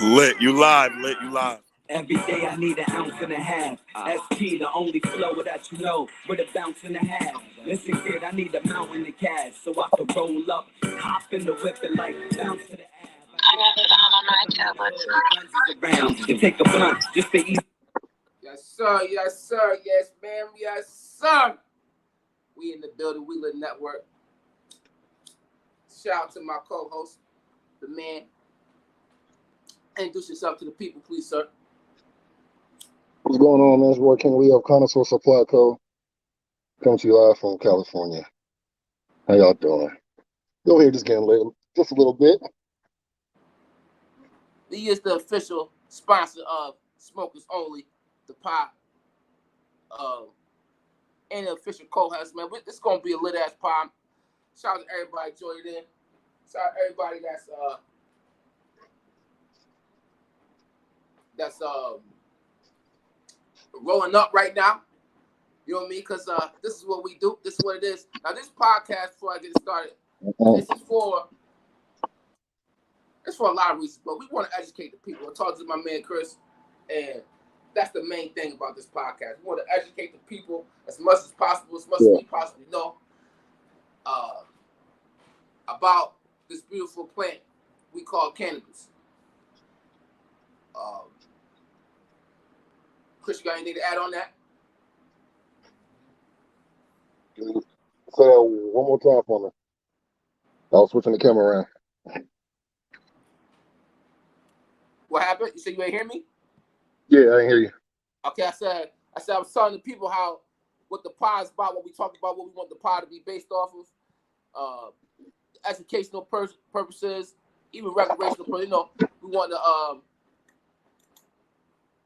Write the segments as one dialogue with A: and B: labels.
A: Lit, you live, lit, you live.
B: Every day I need an ounce and a half. SP, the only flow that you know, with a bounce and a half. Listen, kid, I need a mountain of cash so I can roll up, hop in the whip and like bounce to the ab.
C: I got it on my tablet.
B: Around to take a blunt, just to eat.
D: Yes, sir. Yes, sir. Yes, ma'am. Yes, sir. We in the building. We Lit Network. Shout out to my co-host, the man. Introduce yourself to the people, please, sir.
E: What's going on, man? It's Roy King Lee of Connoisseur Supply Co. Coming to you live from California. How y'all doing? Go ahead, just getting late, just a little bit.
D: He is the official sponsor of Smokers Only, the pod, and the official co-host, man. This is gonna be a lit ass pod. Shout out to everybody joining in. Shout out to everybody that's rolling up right now. You know what I mean? Because this is what we do. This is what it is. Now, this podcast, before I get it started, this is for a lot of reasons, but we want to educate the people. I talked to my man Chris, and that's the main thing about this podcast. We want to educate the people as much as possible, as much as we possibly know, about this beautiful plant we call cannabis. Chris, you got anything to add on that?
E: Say that one more time for me. I was switching the camera around.
D: What happened? You said you ain't hear me?
E: Yeah, I didn't hear you.
D: Okay, I said I was telling the people what the pod is about, what we talk about, what we want the pod to be based off of, educational purposes, even recreational purposes. You know, we want to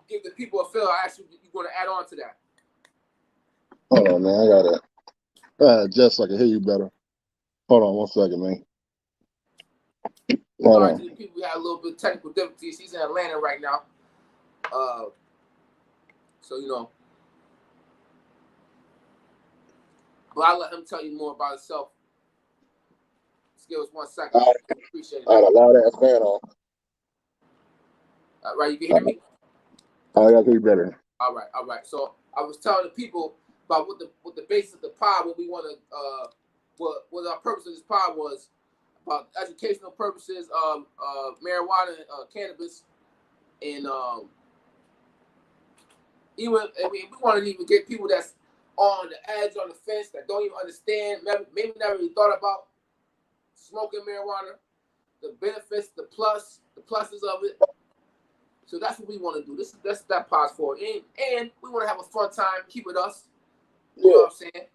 D: give the people a feel. Actually, you're going to add on to that.
E: Hold on, man. I got it. Just so I can hear you better. Hold on 1 second, man.
D: Sorry to the people, we had a little bit of technical difficulties. He's in Atlanta right now. So, you know. But I'll let him tell you more about himself. Just give us 1 second. Appreciate it.
E: I had a loud ass fan on.
D: Right, you can hear me?
E: I got to hear you better.
D: All right. So I was telling the people about what the basis of the pod, what we want to, what our purpose of this pod was, about educational purposes, marijuana, cannabis, and we want to even get people that's on the edge, on the fence, that don't even understand, maybe never even thought about smoking marijuana, the benefits, the pluses of it. So that's what we want to do. That's that pod's for, and we want to have a fun time. Keep with us. You know what I'm saying?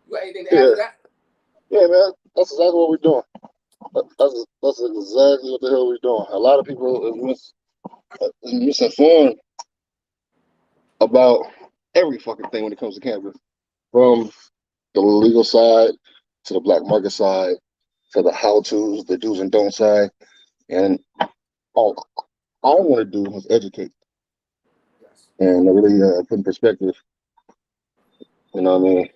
D: You got anything to add to that?
E: Yeah, man. That's exactly what we're doing. That's exactly what the hell we're doing. A lot of people are misinformed about every fucking thing when it comes to cannabis, from the legal side to the black market side to the how-tos, the do's and don'ts side, and all I want to do is educate and really put in perspective. You know what I mean?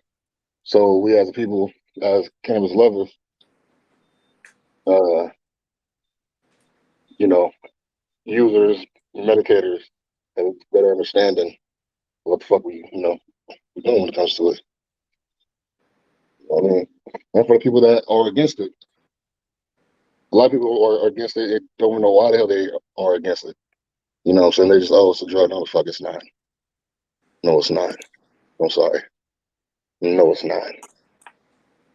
E: So we as people, as cannabis lovers, you know, users, medicators, and better understanding what the fuck we doing when it comes to it. You know what I mean? And for the people that are against it, a lot of people are against it. They don't know why the hell they are against it. You know what I'm saying? They just, it's a drug. No, the fuck, it's not. No, it's not. I'm sorry. No, it's not.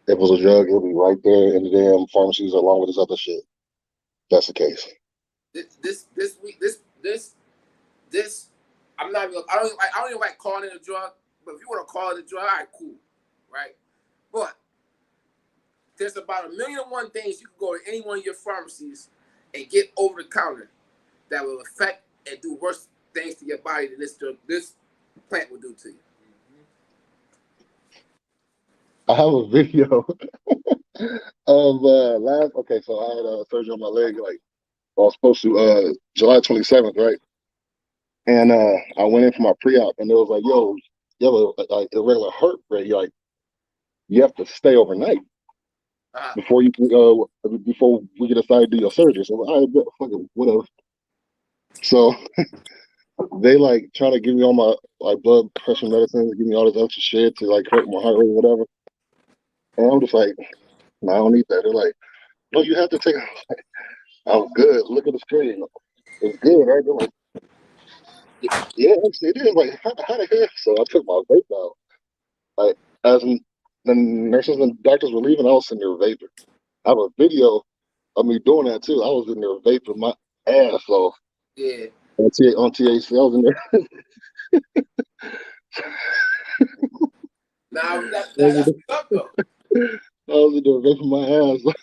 E: If it was a drug, it would be right there in the damn pharmacies along with this other shit. That's the case.
D: This I'm not even. I don't even like calling it a drug. But if you want to call it a drug, all right, cool, right? But there's about 1,000,001 things you can go to any one of your pharmacies and get over the counter that will affect and do worse things to your body than this plant will do to you.
E: I have a video of okay, so I had a surgery on my leg, like I was supposed to July 27th, right? And I went in for my pre-op, and it was like, yo, you have a regular heart rate, like you have to stay overnight. before we get decided to do your surgery. So I bet fucking whatever. So they like try to give me all my like blood pressure medicine, give me all this extra shit to like correct my heart rate or whatever. And I'm just like, no, I don't need that. They're like, no, you have to take. I'm good. Look at the screen. It's good, right? They're like, yeah, actually, it is. Like, how the hell? So I took my vape out. Like, as the nurses and doctors were leaving, I was sitting there vaping. I have a video of me doing that too. I was in there vaping my ass off.
D: Yeah.
E: On THC, I was in there.
D: Nah, that's up though.
E: I was in there vaping my ass.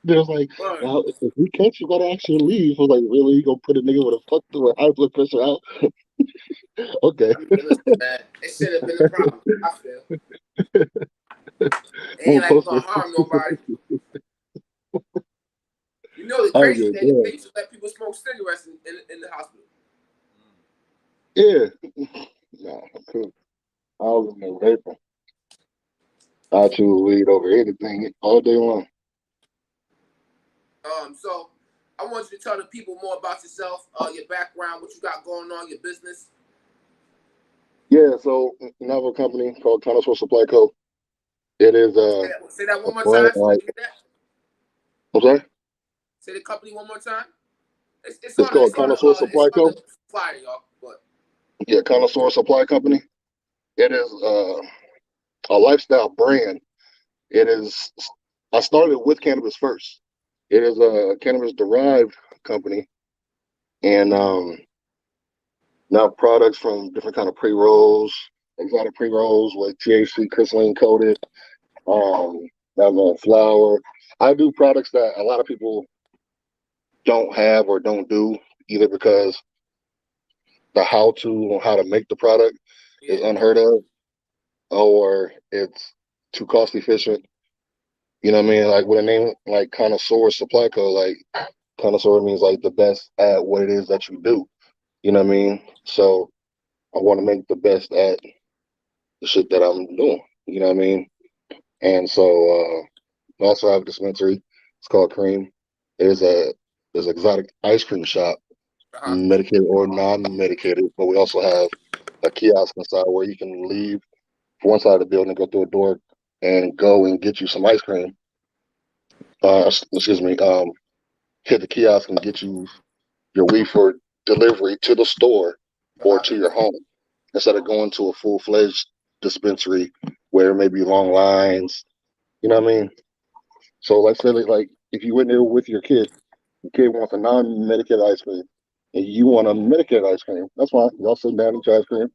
E: They was like,
D: Right.
E: now, if we catch you, gotta actually leave. I was like, really? You gonna put a nigga with a fuck through a high blood pressure out? Okay.
D: I mean, listen, man, it should have been a problem. I feel. It ain't
E: I'm
D: like it's
E: supposed
D: gonna
E: to.
D: harm nobody. You know the
E: I was
D: crazy
E: like,
D: thing,
E: yeah.
D: they used to let people smoke cigarettes in the hospital.
E: Yeah. Nah, I'm cool. I was in there vaping. I choose weed over anything all day long.
D: So I want you to tell the people more about yourself, your background, what you got going on, your business.
E: Yeah, so I have a company called Convos Supply Co. It is
D: Say that
E: a
D: one more
E: plant
D: time. So
E: like
D: you get that.
E: I'm sorry?
D: Say the company one more time. It's
E: It's
D: on the
E: called Connoisseur Supply Co.
D: flyer, y'all. But
E: Yeah, Connoisseur Supply Company. It is a lifestyle brand. It is. I started with cannabis first. It is a cannabis derived company, and now products from different kind of pre rolls, exotic pre rolls with THC crystalline coated. Um, I'm a flower. I do products that a lot of people don't have or don't do, either because the how to on how to make the product is unheard of, or it's too cost efficient. You know what I mean? Like with a name like Connoisseur Supply Co. Like connoisseur means like the best at what it is that you do. You know what I mean? So I want to make the best at the shit that I'm doing. You know what I mean? And so I also have a dispensary. It's called Cream. It is a there's an exotic ice cream shop, medicated or non-medicated. But we also have a kiosk inside where you can leave from one side of the building, go through a door, and go and get you some ice cream. Excuse me. Hit the kiosk and get you your weed for delivery to the store or to your home instead of going to a full-fledged dispensary where there may be long lines. You know what I mean? So like say like if you went there with your kid wants a non-medicated ice cream and you want a medicated ice cream, that's fine. Y'all sit down and eat your ice cream.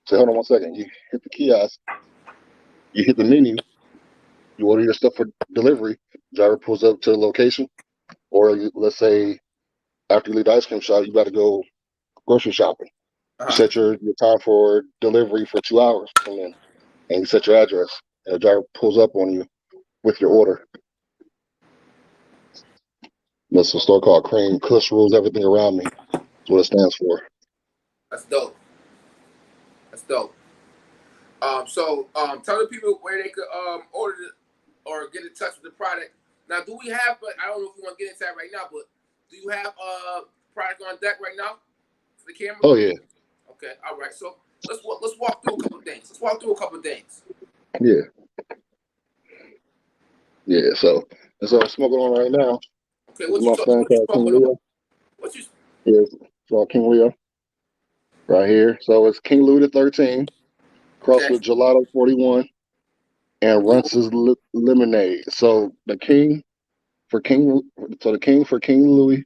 E: Say, hold on one second. You hit the kiosk, you hit the menu, you order your stuff for delivery, driver pulls up to the location, or let's say after you leave the ice cream shop, you got to go grocery shopping. You set your time for delivery for 2 hours from then, and you set your address, and the driver pulls up on you with your order. That's a store called Cream. Kush rules everything around me. That's what it stands for.
D: That's dope. That's dope. Tell the people where they could order it or get in touch with the product. Now, do we have? But I don't know if we want to get into that right now. But do you have product on deck right now for the camera?
E: Oh yeah.
D: Okay. All right. So let's walk through a couple things.
E: Yeah. Yeah. So that's what I'm smoking on right now.
D: Okay.
E: This is my son called King
D: smoking on?
E: Leo. Yeah, it's called King Leo right here. So it's King Louis the 13, crossed with Gelato 41, and Runce's Lemonade. So the King for King Louis,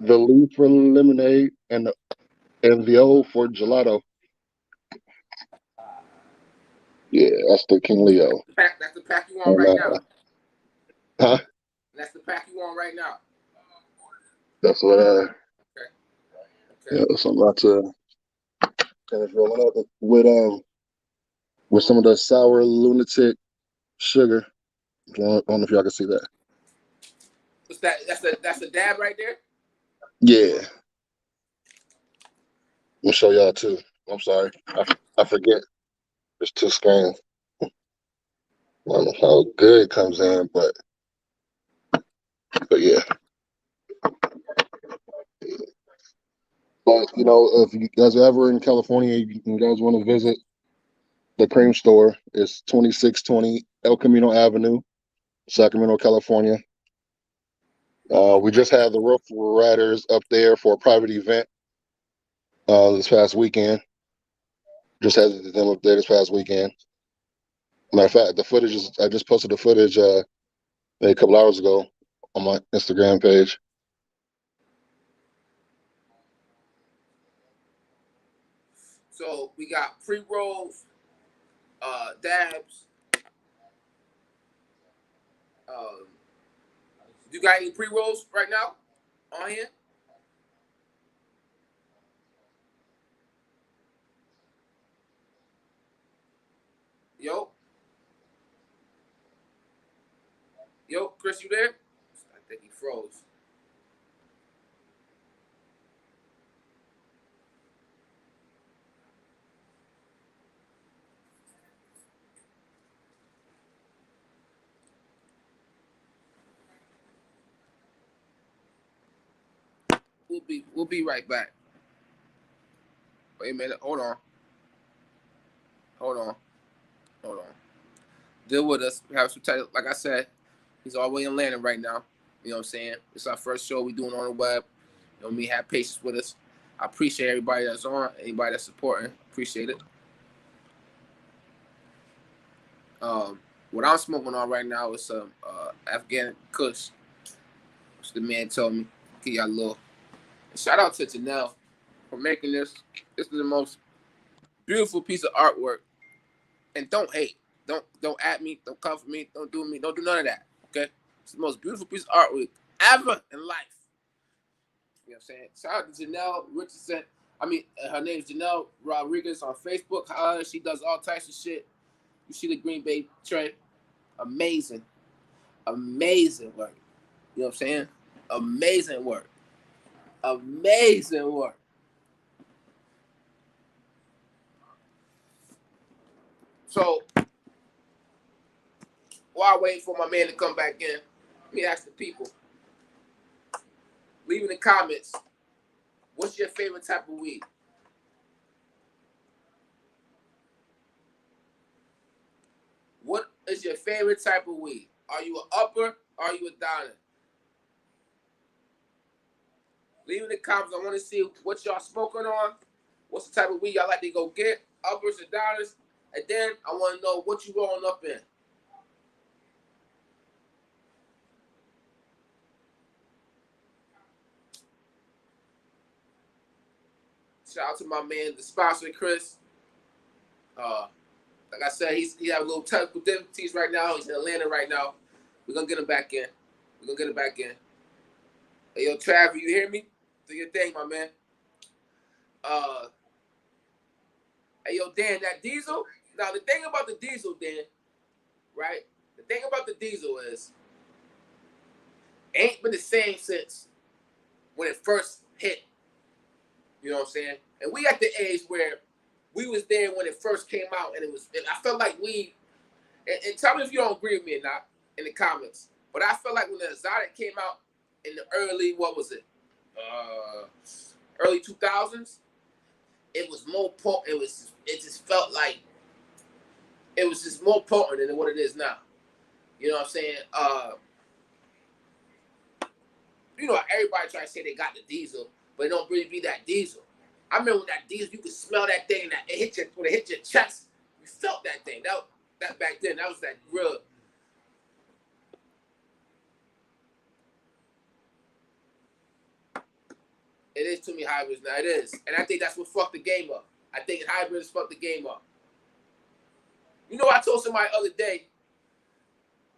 E: the Lee for Lemonade, and the O for Gelato. Yeah, that's the King Leo.
D: That's the pack you want right now.
E: Huh?
D: That's the pack you want right now.
E: That's what. Yeah, so I'm about to finish rolling up with some of the sour lunatic sugar. I don't know if y'all can see that.
D: What's that? That's a dab right there.
E: Yeah. I'll show y'all too. I'm sorry. I forget. There's two screens. I don't know how good it comes in, but yeah. But you know, if you guys are ever in California, you guys want to visit the cream store. It's 2620 El Camino Avenue, Sacramento, California. We just had the Rough Riders up there for a private event this past weekend. Just had them up there this past weekend. Matter of fact, the footage is I just posted the footage a couple hours ago on my Instagram page.
D: So we got pre-rolls, dabs. You got any pre-rolls right now on here? Yo, Chris, you there? I think he froze. We'll be right back. Wait a minute. Hold on. Deal with us. We have some title. Like I said, he's all the way in Atlanta right now. You know what I'm saying? It's our first show we doing on the web. You know me, have patience with us. I appreciate everybody that's on, anybody that's supporting. Appreciate it. What I'm smoking on right now is some Afghan Kush, which the man told me. Give y'all a little. Shout out to Janelle for making this. This is the most beautiful piece of artwork. And don't hate. Don't at me. Don't come for me. Don't do me. Don't do none of that. Okay? It's the most beautiful piece of artwork ever in life. You know what I'm saying? Shout out to Janelle Richardson. Her name is Janelle Rodriguez on Facebook. She does all types of shit. You see the Green Bay tray. Amazing. Amazing work. You know what I'm saying? Amazing work. Amazing work. So, while I wait for my man to come back in, let me ask the people. Leave in the comments, what's your favorite type of weed? What is your favorite type of weed? Are you an upper or are you a downer? Leave in the comments. I want to see what y'all smoking on. What's the type of weed y'all like to go get? Uppers or downers? And then I want to know what you rolling up in. Shout out to my man, the sponsor, Chris. Like I said, he have a little technical difficulties right now. He's in Atlanta right now. We're gonna get him back in. Hey, yo, Trav, you hear me? Do your thing, my man. Hey, yo, Dan, that diesel. Now, the thing about the diesel, Dan, right? The thing about the diesel is, ain't been the same since when it first hit. You know what I'm saying? And we at the age where we was there when it first came out, and I felt like we, and tell me if you don't agree with me or not in the comments, but I felt like when the Exotic came out in the early, what was it? Early 2000s, it was more potent. It just felt like it was just more potent than what it is now. You know what I'm saying? Everybody try to say they got the diesel, but it don't really be that diesel. I remember when that diesel, you could smell that thing, and when it hit your chest, you felt that thing. That back then, that was that real. It is too many hybrids now. It is, and I think that's what fucked the game up. I think hybrids fucked the game up. You know, I told somebody the other day.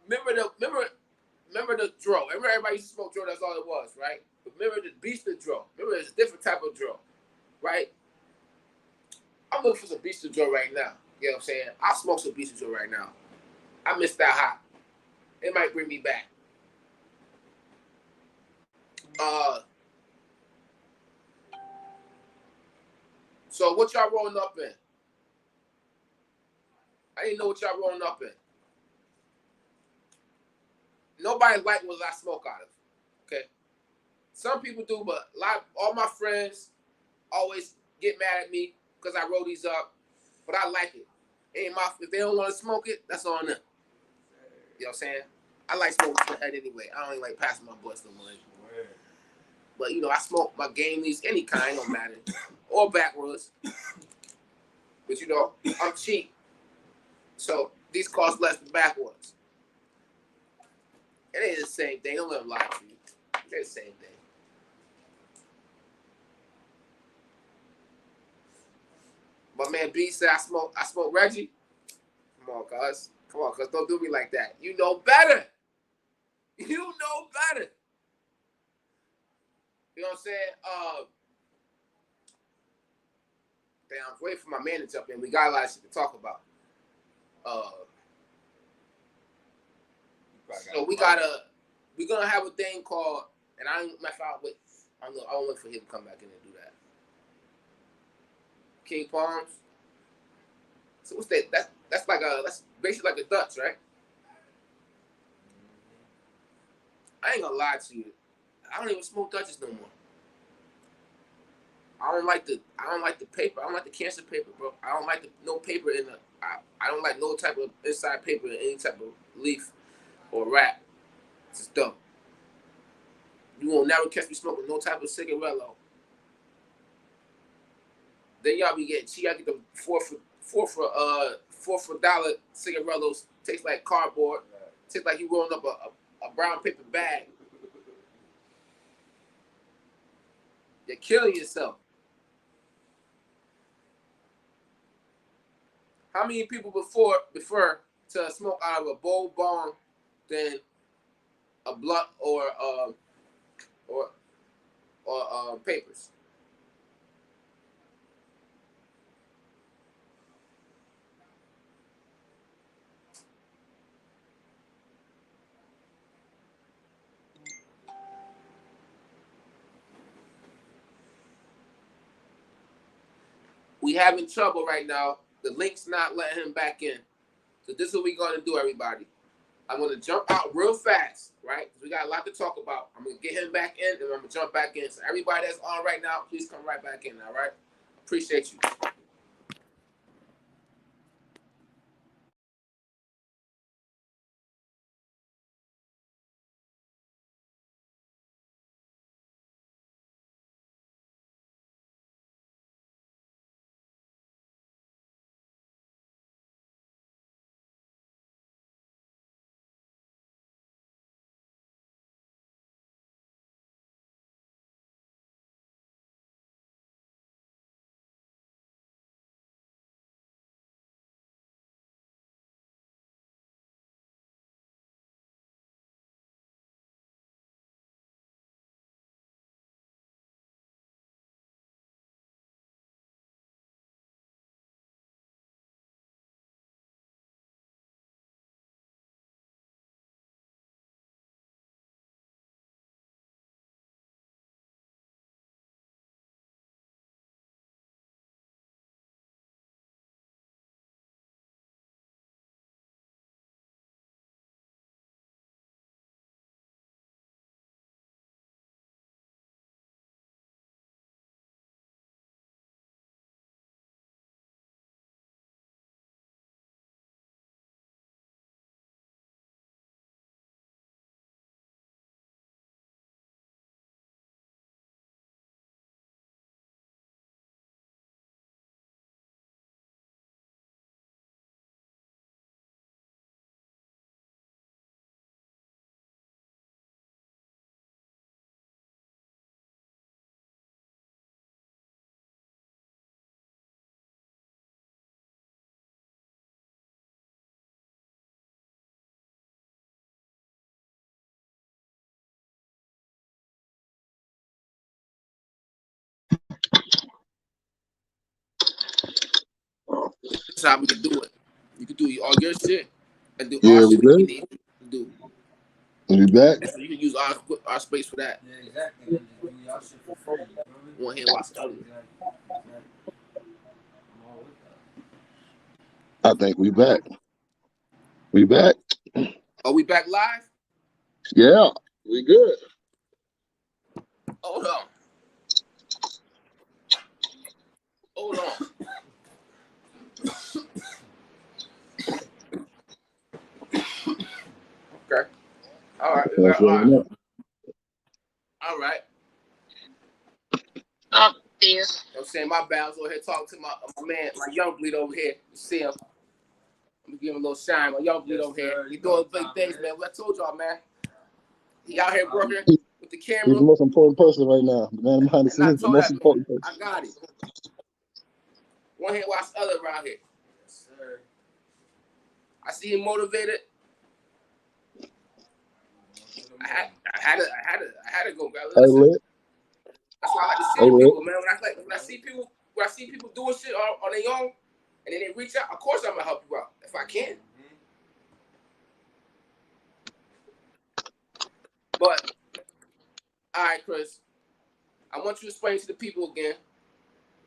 D: Remember the draw. Remember everybody used to smoke draw. That's all it was, right? But remember the beast of draw. Remember there's a different type of draw, right? I'm looking for some beast of draw right now. You know what I'm saying? I'll smoke some beast of draw right now. I miss that hot. It might bring me back. So what y'all rolling up in? I didn't know what y'all rolling up in. nobody like what I smoke out of. Okay, some people do, but all my friends always get mad at me because I roll these up, but I like it. If they don't want to smoke it, that's on them. You know what I'm saying? I like smoking for the head anyway. I don't even like passing my butts no more. But you know, I smoke my game leaves any kind, don't matter, or backwoods. But you know, I'm cheap, so these cost less than backwoods. It ain't the same thing. Don't let them lie to you. They're the same thing. My man B said I smoke Reggie. Come on, cuz. Don't do me like that. You know better. You know better. You know what I'm saying? Damn, I'm waiting for my man to jump in. We got a lot of shit to talk about. So we're gonna have a thing called, and I don't wait for him to come back in and do that. King Palms. So what's that? That's basically like a Dutch, right? I ain't gonna lie to you. I don't even smoke Dutches no more. I don't like the paper. I don't like the cancer paper, bro. I don't like no paper in the. I don't like no type of inside paper in any type of leaf or wrap. It's just dumb. You won't never catch me smoking no type of cigarello. Then y'all be getting cheap. I get the four for $4 cigarellos. Tastes like cardboard. Tastes like you rolling up a brown paper bag. You're killing yourself. How many people prefer to smoke out of a bowl bong than a blunt or papers? We having trouble right now. The link's not letting him back in. So this is what we're going to do, everybody. I'm going to jump out real fast, right? We got a lot to talk about. I'm going to get him back in, and I'm going to jump back in. So everybody that's on right now, please come right back in, all right? Appreciate you. This is how we can do it. You can do all your shit and do our shit we need to do.
E: You back?
D: So you can use our space for that.
B: Yeah, exactly.
D: One hand wash the other.
E: I think we back. We back.
D: Are we back live?
E: Yeah, we good.
D: Hold on. Hold on. Okay. All right.
E: That's
D: All right.
E: right.
D: All right.
C: Oh, dear.
D: You know what I'm saying? My bad. I was over here talking to my man, my young bleed over here. You see him? Let me give him a little shine. My young bleed over here. He doing big things, man. What I told y'all, man. He out here working with the camera.
E: He's the most important person right now. The man behind the scenes is the most important person.
D: I got it. One hand watch the other around here. Yes, sir. I see him motivated. I had to go.
E: Hey, lit.
D: That's why I like to see people, man. When I see people doing shit on their own, and then they reach out, of course I'm gonna help you out if I can. But all right, Chris, I want you to explain to the people again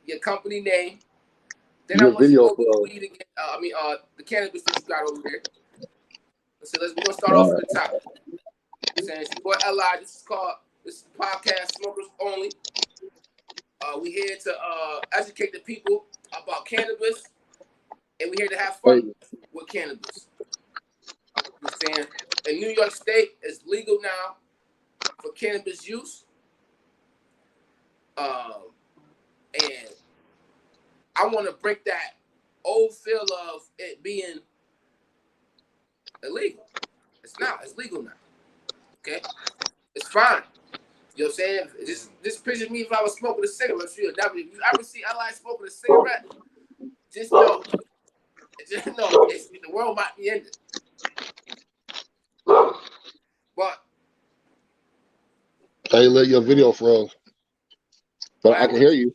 D: your company name. Then I want you to go with the weed again. The cannabis that you got over there. So we're gonna start off at the top. Saying it's your boy Li. This is the podcast Smokers Only. We here to educate the people about cannabis, and we here to have fun with cannabis. You understand? In New York State, it's legal now for cannabis use. And I want to break that old feel of it being illegal. It's not. It's legal now. Okay? It's fine. You know what I'm saying? This picture me if I was smoking a cigarette. If you ever see Li smoking a cigarette, just know the world might be ended. But
E: hey, let your video froze. But I can hear you.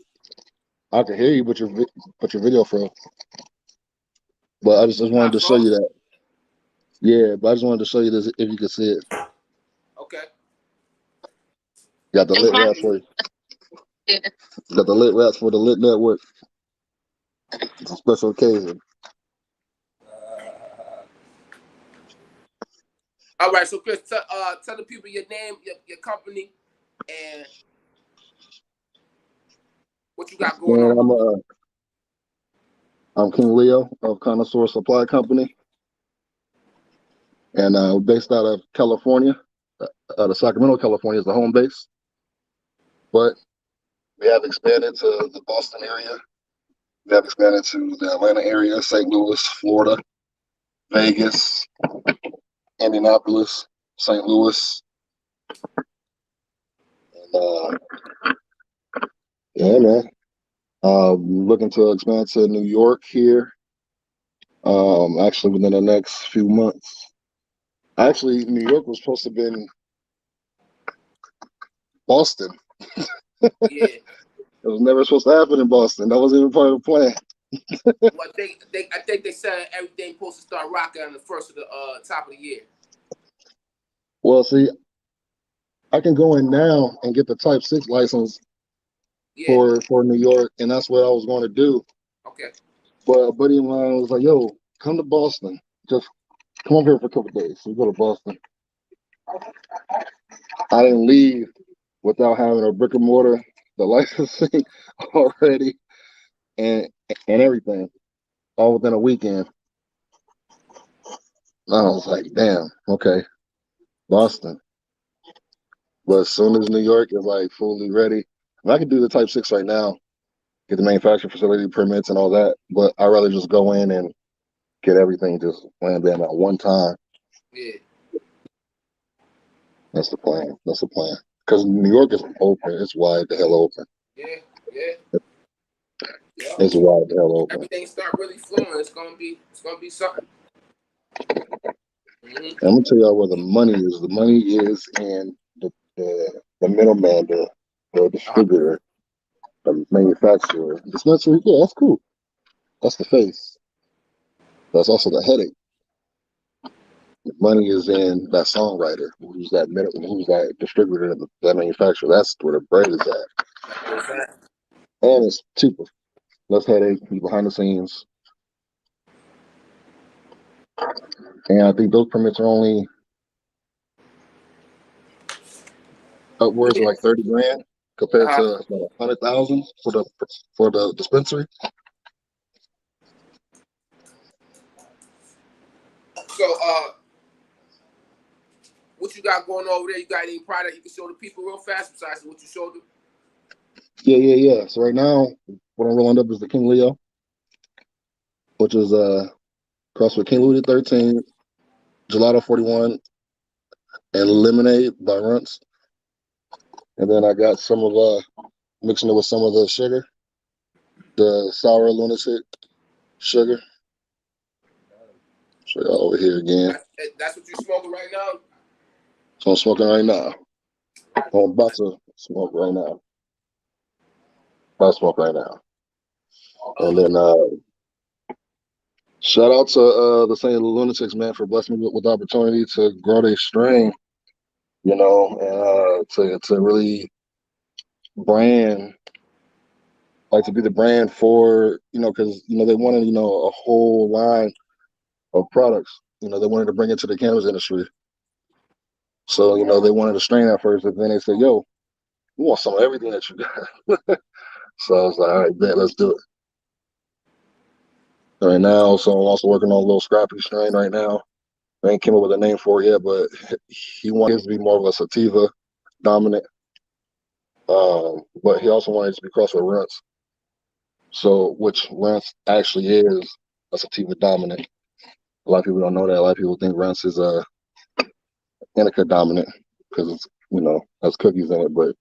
E: I can hear you, but your video froze. But I just wanted to show you that. Yeah, but I just wanted to show you this if you could see it.
D: Okay.
E: Got the lit rats for you. Got the lit rats for the lit network. It's a special occasion.
D: All right, so Chris, tell the people your name, your company, and what you got going on.
E: I'm King Leo of Connoisseur Supply Company, and we're based out of California. Out of Sacramento, California is the home base, but we have expanded to the Boston area. We have expanded to the Atlanta area, St. Louis, Florida, Vegas, Indianapolis, St. Louis, and yeah, man. Looking to expand to New York here. Actually, within the next few months. Actually, New York was supposed to have been Boston.
D: Yeah.
E: It was never supposed to happen in Boston. That wasn't even part of the plan.
D: Well, I think they said everything supposed to start rocking on the first of the top of the year.
E: Well, see, I can go in now and get the Type 6 license for New York, and that's what I was going to do.
D: Okay.
E: But a buddy of mine was like, yo, come to Boston. Just come over here for a couple of days. So we go to Boston. I didn't leave without having a brick and mortar, the licensing already, and everything, all within a weekend. I was like, damn, okay, Boston. But as soon as New York is like fully ready, and I can do the Type 6 right now, get the manufacturing facility permits and all that, but I'd rather just go in and get everything just wham bam at one time.
D: Yeah.
E: That's the plan. That's the plan. Because New York is open. It's wide the hell open.
D: Yeah.
E: It's wide the hell open.
D: Everything start really flowing. It's gonna be something.
E: I'm gonna tell y'all where the money is. The money is in the middleman, the distributor, the manufacturer. Dispensary, yeah, that's cool. That's the face. That's also the headache. The money is in that songwriter, who's that distributor, that manufacturer. That's where the bread is at. And it's cheaper. Less headache, be behind the scenes. And I think those permits are only upwards of
D: Yeah.
E: like 30 grand compared to about 100,000 for the dispensary.
D: So, what you got going over there? You got any product you can show the people real fast besides what you showed them?
E: Yeah. So right now, what I'm rolling up is the King Leo, which is crossed with King Louis 13, Gelato 41, and Lemonade by Runts. And then I got some of mixing it with some of the sugar, the sour lunatic sugar. Show y'all over here again.
D: That's what you're smoking right now?
E: So I'm smoking right now. I'm about to smoke right now. About to smoke right now. And then shout out to the St. Lunatics, man, for blessing me with the opportunity to grow their strain, you know, and to really brand, like to be the brand for, you know, because, you know, they wanted, you know, a whole line of products. You know, they wanted to bring it to the cannabis industry. So, you know, they wanted a strain at first, but then they said, yo, we want some of everything that you got. So I was like, all right, bet, let's do it. Right now, so I'm also working on a little scrappy strain right now. I ain't came up with a name for it yet, but he wants it to be more of a sativa dominant. But he also wanted it to be crossed with Runts. So, which Runts actually is a sativa dominant. A lot of people don't know that. A lot of people think Runts is a indica dominant because it's, you know, has cookies in it, but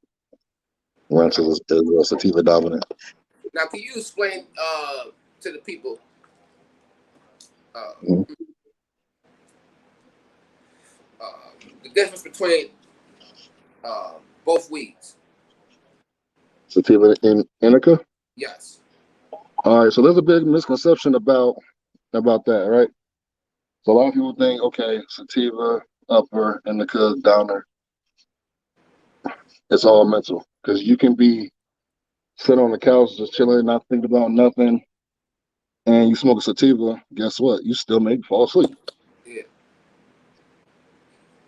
E: Runts is a sativa dominant.
D: Now, can you explain to the people
E: Mm-hmm.
D: The difference between both weeds?
E: Sativa and indica?
D: Yes.
E: All right, so there's a big misconception about that, right? So a lot of people think, okay, sativa, upper, indica, downer. It's all mental because you can be sitting on the couch just chilling, not thinking about nothing, and you smoke a sativa. Guess what? You still may fall asleep.
D: Yeah.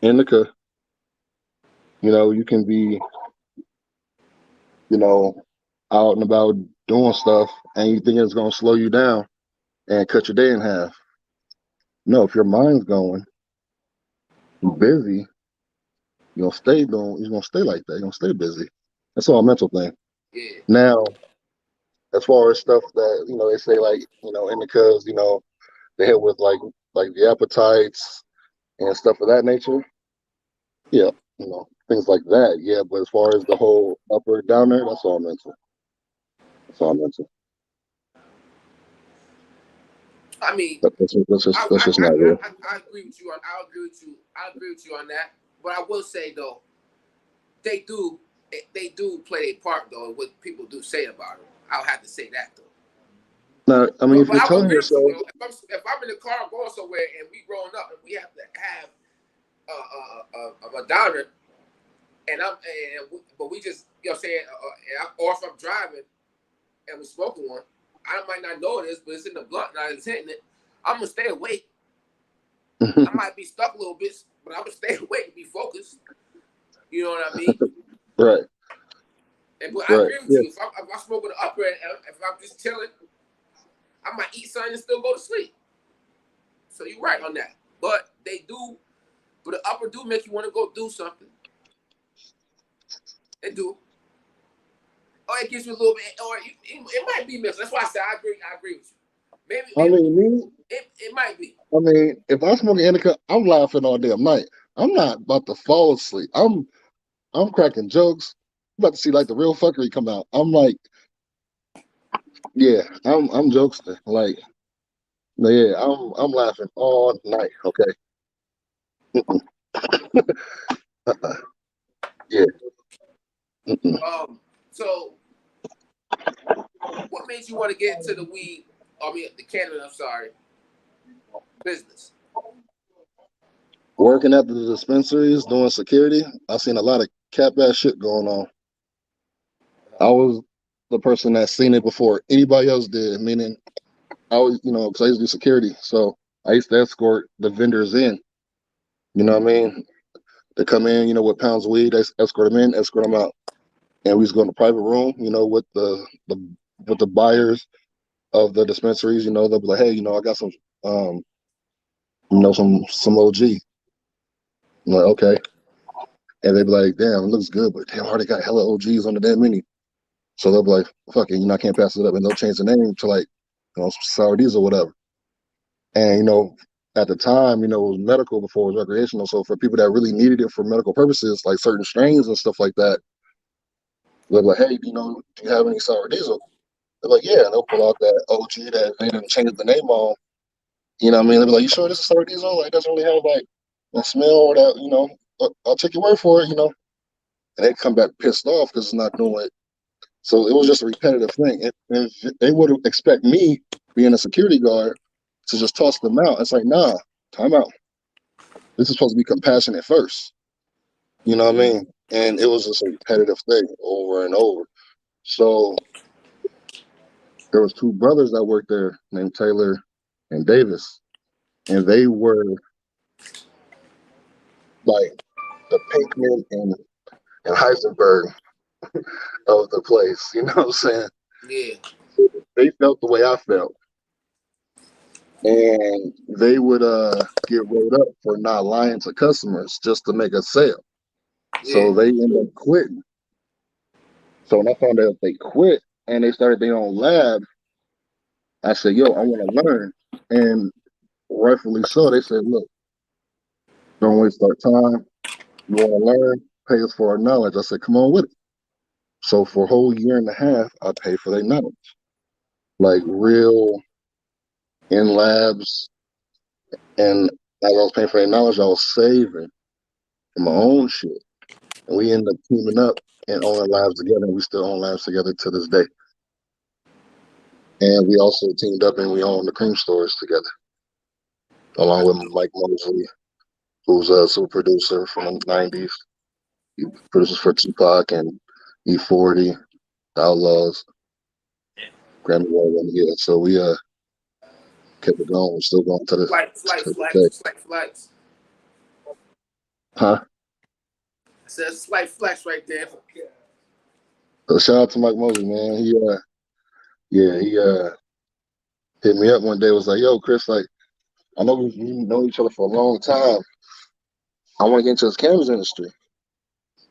E: Indica, you know, you can be, you know, out and about doing stuff, and you think it's gonna slow you down and cut your day in half. No, if your mind's going, you're busy, you're gonna stay like that. You're gonna stay busy. That's all a mental thing.
D: Yeah.
E: Now, as far as stuff that, you know, they say like, you know, indicas, you know, they hit with like the appetites and stuff of that nature. Yeah, you know, things like that. Yeah, but as far as the whole upper downer, that's all mental. That's all mental.
D: I mean,
E: That's just not real.
D: I agree with you I agree with you on that. But I will say though, they do play a part though in what people do say about it. I'll have to say that though.
E: Now, I mean, if
D: But
E: you're
D: I would
E: telling
D: agree with you
E: yourself,
D: though. If I'm in the car going somewhere and we growing up and we have to have a downer but we just, you know what I'm saying, or if I'm driving and we're smoking one, I might not know this, but it's in the blunt and I was hitting it. I'm gonna stay awake. I might be stuck a little bit, but I'm gonna stay awake and be focused. You know what I mean?
E: right?
D: But I agree with you. If I'm smoking the upper and if I'm just chilling, I might eat something and still go to sleep. So you're right on that. But the upper do make you want to go do something. It do. Or it gives you a little bit, or it might be mixed. That's why I said I agree with you. Maybe it might be.
E: I mean, if I smoke an indica, I'm laughing all damn night. I'm not about to fall asleep. I'm cracking jokes. I'm about to see like the real fuckery come out. I'm like, yeah, I'm jokester. Like, yeah, I'm laughing all night. Okay. Yeah.
D: So what made you want to get into the weed? I mean, the cannabis. I'm sorry, business.
E: Working at the dispensaries, doing security, I've seen a lot of cap ass shit going on. I was the person that seen it before anybody else did. Meaning, I was, you know, because I used to do security, so I used to escort the vendors in. You know what I mean? They come in, you know, with pounds of weed. They escort them in, escort them out, and we just go in a private room, you know, with the buyers of the dispensaries. You know, they'll be like, hey, you know, I got some, you know, some OG. I'm like, okay, and they be like, damn, it looks good, but damn, I already got hella OGs on the damn menu. So they'll be like, fuck it, you know, I can't pass it up, and they'll change the name to like, you know, sour diesel or whatever. And you know, at the time, you know, it was medical before it was recreational. So for people that really needed it for medical purposes, like certain strains and stuff like that, they're like, hey, you know, do you have any sour diesel? They're like, yeah, and they'll pull out that OG that they didn't change the name on. You know what I mean? They'll be like, you sure this is sour diesel? Like, it doesn't really have like a smell or that, you know, I'll take your word for it, you know. And they come back pissed off because it's not doing it. So it was just a repetitive thing. And they would expect me, being a security guard, to just toss them out. It's like, nah, time out. This is supposed to be compassionate first. You know what I mean? And it was just a repetitive thing over and over. So there was two brothers that worked there named Taylor and Davis. And they were like the Pinkman and Heisenberg of the place. You know what I'm saying?
D: Yeah.
E: They felt the way I felt. And they would get rolled up for not lying to customers just to make a sale. So they ended up quitting. So when I found out they quit and they started their own lab, I said, yo, I want to learn. And rightfully so, they said, look, don't waste our time. You want to learn, pay us for our knowledge. I said, come on with it. So for a whole year and a half, I paid for their knowledge. Like real in labs. And as I was paying for their knowledge, I was saving for my own shit. And we ended up teaming up and owning labs together. And we still own labs together to this day. And we also teamed up and we own the cream stores together, along with Mike Mosley, who's a super producer from the 90s. He produces for Tupac and E40, Outlaws, Grammy Award. Yeah, so we kept it going. We're still going to this
D: Flex.
E: Huh?
D: I said slight flex right there.
E: So shout out to Mike Mosley, man. He hit me up one day, was like, yo, Chris, like, I know we've known each other for a long time. I want to get into this cannabis industry.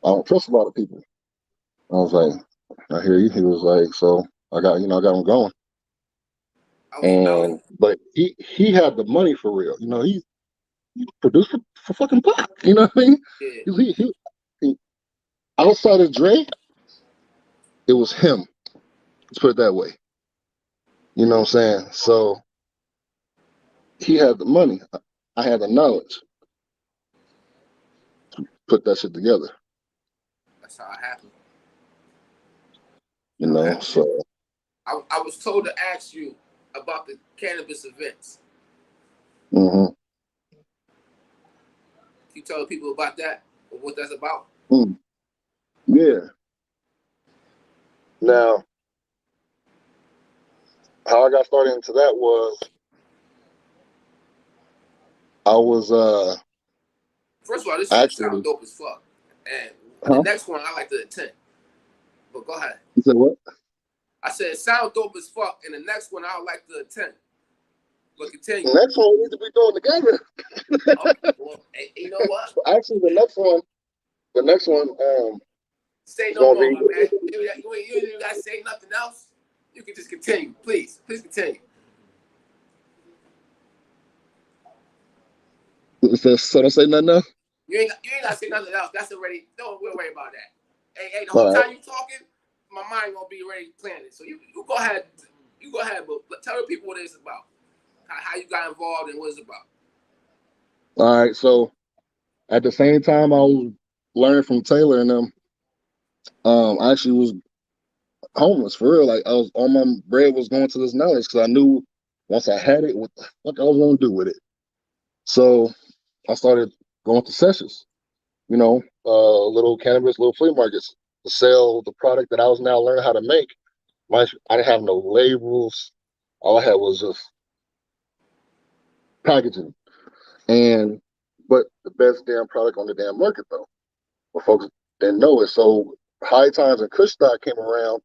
E: I don't trust a lot of people. I was like, I hear you. He was like, so I got him going. But he had the money for real. You know, he produced for fucking Pac. You know what I mean?
D: Yeah.
E: He outside of Dre, it was him. Let's put it that way. You know what I'm saying? So he had the money. I had the knowledge. Put that shit together.
D: That's how it happened.
E: You know, so
D: I was told to ask you about the cannabis events.
E: mm-hmm.
D: Can you tell people about that or what that's about?
E: Yeah. Now, how I got started into that was I was
D: first of all, this
E: actually
D: sounds dope as fuck. And the next one I like to attend. But go ahead.
E: You said what?
D: I said it sounds dope as fuck, and the next one I would like to attend. But continue.
E: The next one we need to be doing together.
D: Okay, well, you know what?
E: Actually, the next one,
D: say no more, man. You ain't gotta say nothing else. You can just continue, please. Please continue.
E: So don't say nothing else.
D: You ain't gotta say nothing else. That's already. Don't worry about that. Hey, the whole time you talking, my mind gonna be ready to plan it. So you go ahead. You go ahead, but tell the people what it's about. How you got involved and what it's about.
E: All right. So at the same time I was learning from Taylor and them, I actually was homeless for real. Like I was all my bread was going to this knowledge because I knew once I had it, what the fuck I was gonna do with it. So I started going to sessions, you know, little cannabis, little flea markets to sell the product that I was now learning how to make. I didn't have no labels. All I had was just packaging. And but the best damn product on the damn market though. But folks didn't know it. So High Times and Kush Stock came around,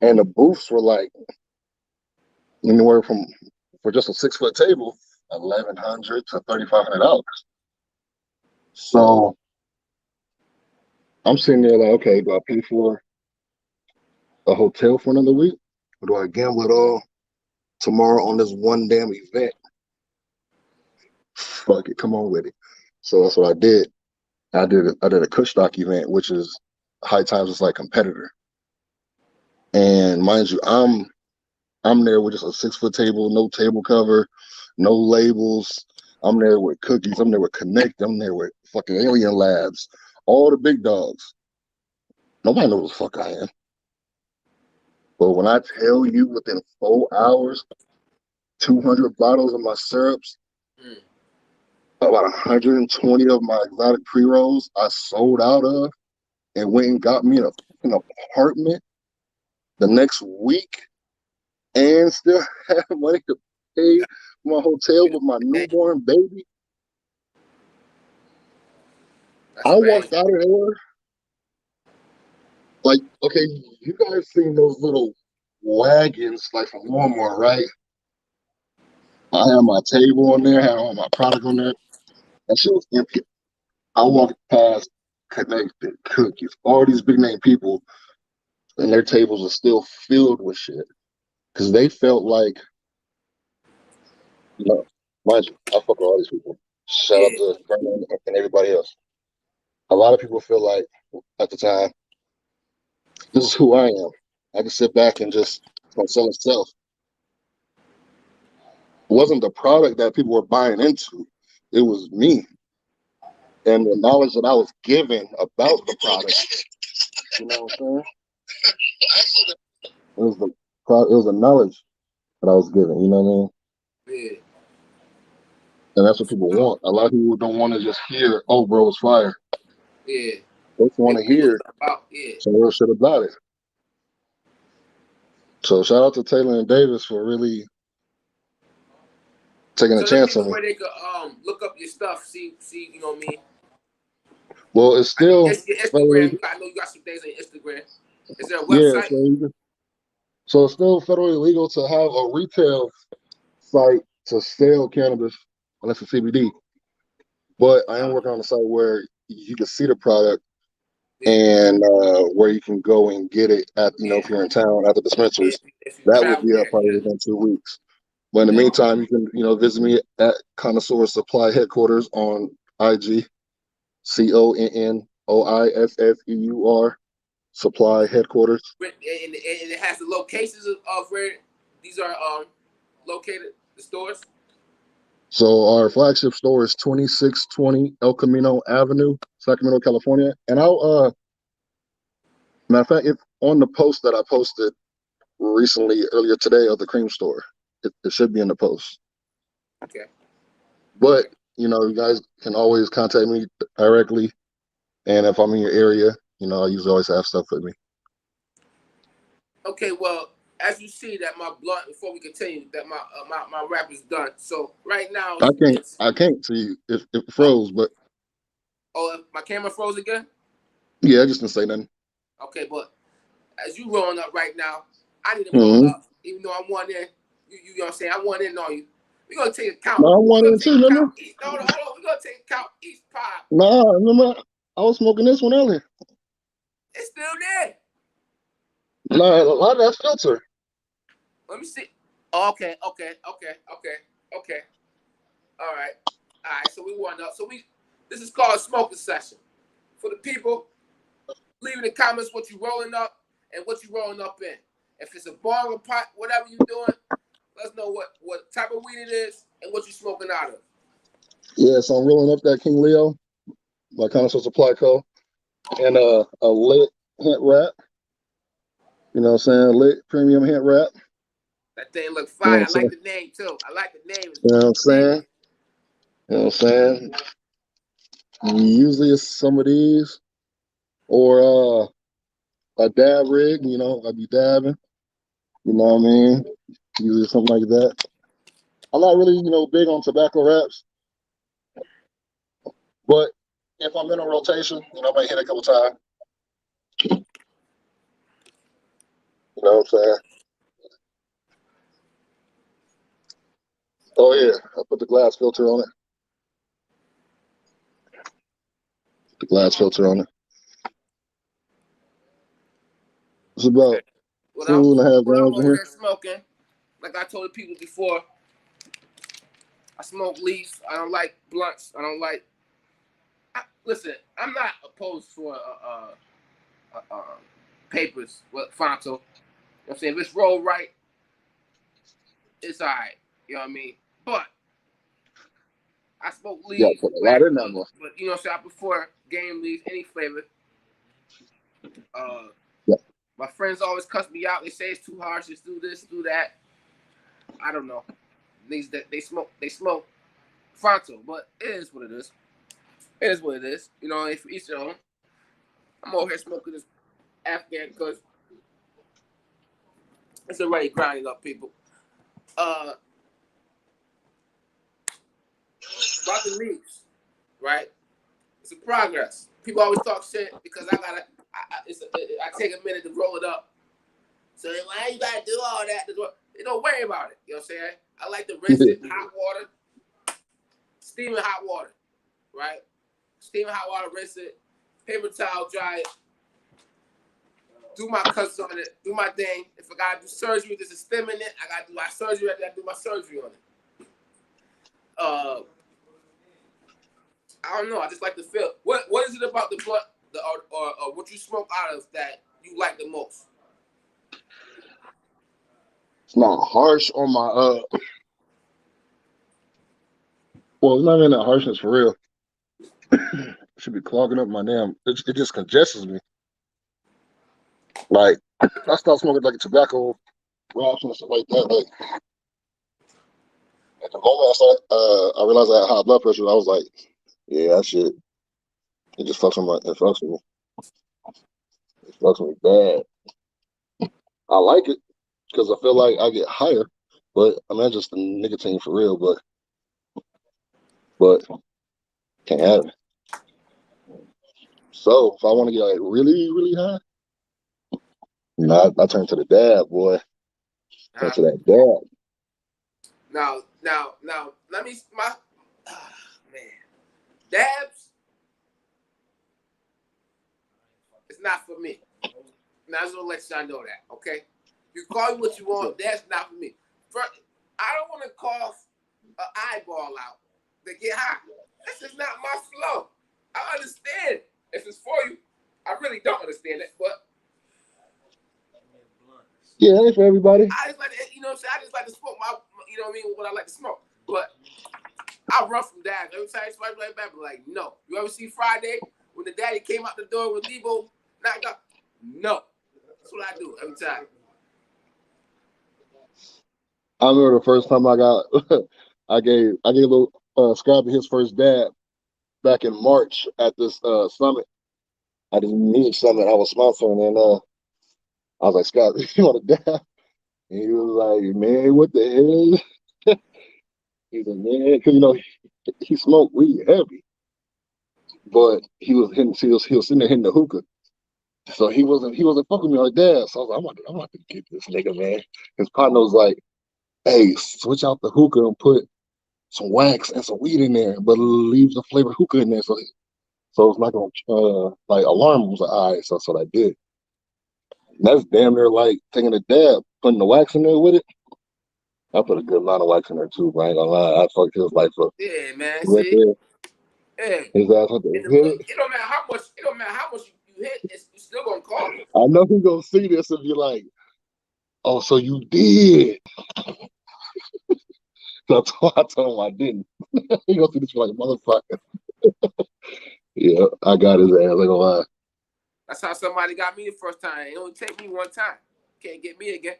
E: and the booths were like anywhere from for just a 6-foot table, $1,100 to $3,500. So I'm sitting there like, okay, do I pay for a hotel for another week, or do I gamble it all tomorrow on this one damn event? Fuck it, come on with it. So that's what I did. I did a Kush Stock event, which is High Times is like competitor. And mind you, I'm there with just a 6-foot table, no table cover, no labels. I'm there with cookies. I'm there with Connect. I'm there with fucking Alien Labs, all the big dogs. Nobody knows what the fuck I am. But when I tell you within 4 hours, 200 bottles of my syrups, about 120 of my exotic pre-rolls I sold out of, and went and got me an apartment the next week, and still have money to pay my hotel with my newborn baby. I walked out of there like, okay, you guys seen those little wagons like from Walmart, right? I had my table on there, had all my product on there. That shit was empty. I walked past Connected, Cookies, all these big name people, and their tables are still filled with shit because they felt like, you know, mind you, I fuck with all these people. Shout out to Brandon and everybody else. A lot of people feel like at the time, this is who I am. I can sit back and just sell itself. It wasn't the product that people were buying into. It was me. And the knowledge that I was given about the product. You know what I'm saying? It was the knowledge that I was given, you know what I mean?
D: Yeah.
E: And that's what people want. A lot of people don't want to just hear, oh, bro, it's fire.
D: Yeah.
E: They just want to hear some real shit about it. So shout out to Taylor and Davis for really taking a chance on me.
D: Where they could look up your stuff, see, you know what I mean?
E: Well, it's still
D: your Instagram. I know you got some things on Instagram. Is there a website?
E: Yeah, so it's still federally legal to have a retail site to sell cannabis unless it's CBD. But I am working on a site where you can see the product and where you can go and get it at, you know, if you're in town at the dispensaries. That will be up probably within 2 weeks. But in the meantime, you can, you know, visit me at Connoisseur Supply Headquarters on IG, CONNOISSEUR Supply Headquarters.
D: And it has the locations of where these are located, the stores.
E: So our flagship store is 2620 El Camino Avenue, Sacramento, California. And I'll matter of fact, if on the post that I posted recently earlier today of the cream store, it should be in the post.
D: Okay.
E: But you know, you guys can always contact me directly, and if I'm in your area, you know, I usually always have stuff with me.
D: Okay, well, as you see that my blunt, before we continue, that my rap is done. So right now,
E: I can't see you. It froze, but
D: my camera froze again.
E: Yeah, I just didn't say nothing.
D: Okay, but as you rolling up right now, I need to roll up, even though I'm one in. You know what I'm saying? I'm one in on you. We're gonna take a count.
E: No, I'm one in too, remember?
D: Hold on. We're gonna take a count each pop.
E: Nah, remember I was smoking this one earlier.
D: It's still there.
E: Nah, a lot of that's filter.
D: Let me see. Okay. All right. So we warmed up. This is called a smoking session. For the people, leave in the comments what you rolling up and what you rolling up in. If it's a bong or pot, whatever you're doing, let us know what type of weed it is and what you're smoking out of.
E: Yeah, so I'm rolling up that King Leo by Connoisseur Supply Co. and a lit hint wrap. You know what I'm saying? Lit premium hint wrap.
D: That thing look fire. You know I like the name too. I like the name.
E: You know what I'm saying? You know what I'm saying? Usually it's some of these or a dab rig, you know, I'd be dabbing. You know what I mean? Usually something like that. I'm not really, you know, big on tobacco wraps. But if I'm in a rotation, you know, I might hit a couple times. You know what I'm saying? Oh yeah, I put the glass filter on it. The glass filter on it. It's about
D: When
E: 2.5
D: I'm
E: grams in
D: over
E: here.
D: here smoking, like I told the people before, I smoke leaves. I don't like blunts. I don't like. Listen, I'm not opposed for papers with Fonto. You know what I'm saying? If it's rolled right, it's all right. You know what I mean? But I smoke
E: Yeah,
D: leaves,
E: put a lot in that one.
D: but you know what I'm saying? I prefer game leaves, any flavor.
E: Yeah.
D: My friends always cuss me out. They say it's too harsh. Just do this, do that. I don't know. They smoke Fonto, but it is what it is. It is what it is. You know, if each their own. I'm over here smoking this Afghan because it's already grinding up, people. About the leaves, right? It's a progress. People always talk shit because I take a minute to roll it up. So why you gotta do all that? They don't worry about it. You know what I'm saying? I like to rinse it, hot water, steaming hot water, right? Steaming hot water, rinse it, paper towel, dry it, do my cuts on it, do my thing. If I gotta do surgery, there's a stem in it. I gotta do my surgery. I gotta do my surgery on it. I don't know. I just like the feel. What is it about the blunt, or what you smoke out of that you like the most?
E: It's not harsh on my well, it's not even that harshness for real. It should be clogging up my damn. It just congests me. Like I stopped smoking like tobacco wraps and stuff like that. Like at the moment I realized I had high blood pressure. I was like, yeah, that shit. It just fucks with me. It fucks with me bad. I like it because I feel like I get higher, but I mean, just the nicotine for real. But can't have it. So if I want to get like really, really high, I turn to the dab, boy. Turn to that dab.
D: Now, let me man, dabs. It's not for me. Now I'm gonna let y'all know that, okay? You call it what you want. That's not for me. I don't want to cough an eyeball out to get high. That's just not my flow. I understand if it's for you. I really don't understand it, but
E: yeah, it ain't for everybody.
D: I just like to, you know what I'm saying? I just like to smoke my, you know what I mean, what I like to smoke. But I run from dabs. Every time I swipe right back, I'm like, no. You ever see Friday when the daddy came out the door with Debo knocked up? No. That's what I do every time.
E: I remember the first time I got, I gave a little Scrappy his first dab back in March at this summit, at this music summit I was sponsoring, and I was like, Scott, you want a dab? And he was like, man, what the hell? He said, man, because you know he smoked weed heavy, but he was sitting there hitting the hookah, so he wasn't fucking with me like that. So I was like, I'm about to get this nigga, man. His partner was like, hey, switch out the hookah and put some wax and some weed in there, but leave the flavored hookah in there, so it's not gonna like alarm him. I was like, all right, so that's what I did. And that's damn near like taking a dab, putting the wax in there with it. I put a good amount of wax in there too, but I ain't gonna lie, I fucked his life up.
D: Yeah, man.
E: Right
D: See?
E: there.
D: Yeah.
E: His ass went to hit.
D: It don't matter how much you hit, it's still gonna cough.
E: I know he's gonna see this and be like, oh, so you did. So I told him I didn't. He gonna see this like motherfucker. Yeah, I got his ass. I ain't gonna lie.
D: That's how somebody got me the first time. It only take me one time. Can't get me again.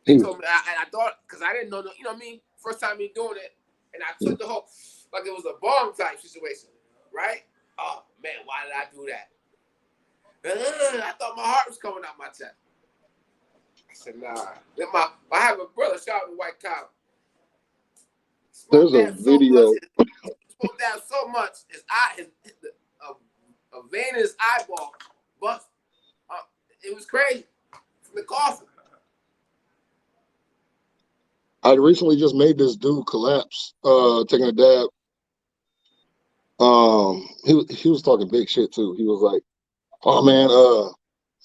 D: They told me, and I thought, because I didn't know, you know what I mean? First time me doing it, and I took the whole, like it was a bomb type situation, right? Oh, man, why did I do that? I thought my heart was coming out my chest. I said, nah. Then I have a brother, shout out to White Cow.
E: There's a video.
D: Supposed smoked down so much, his eye, a vein in his eyeball bust. It was crazy from the coffin.
E: I recently just made this dude collapse, taking a dab. He was talking big shit too. He was like, "Oh man,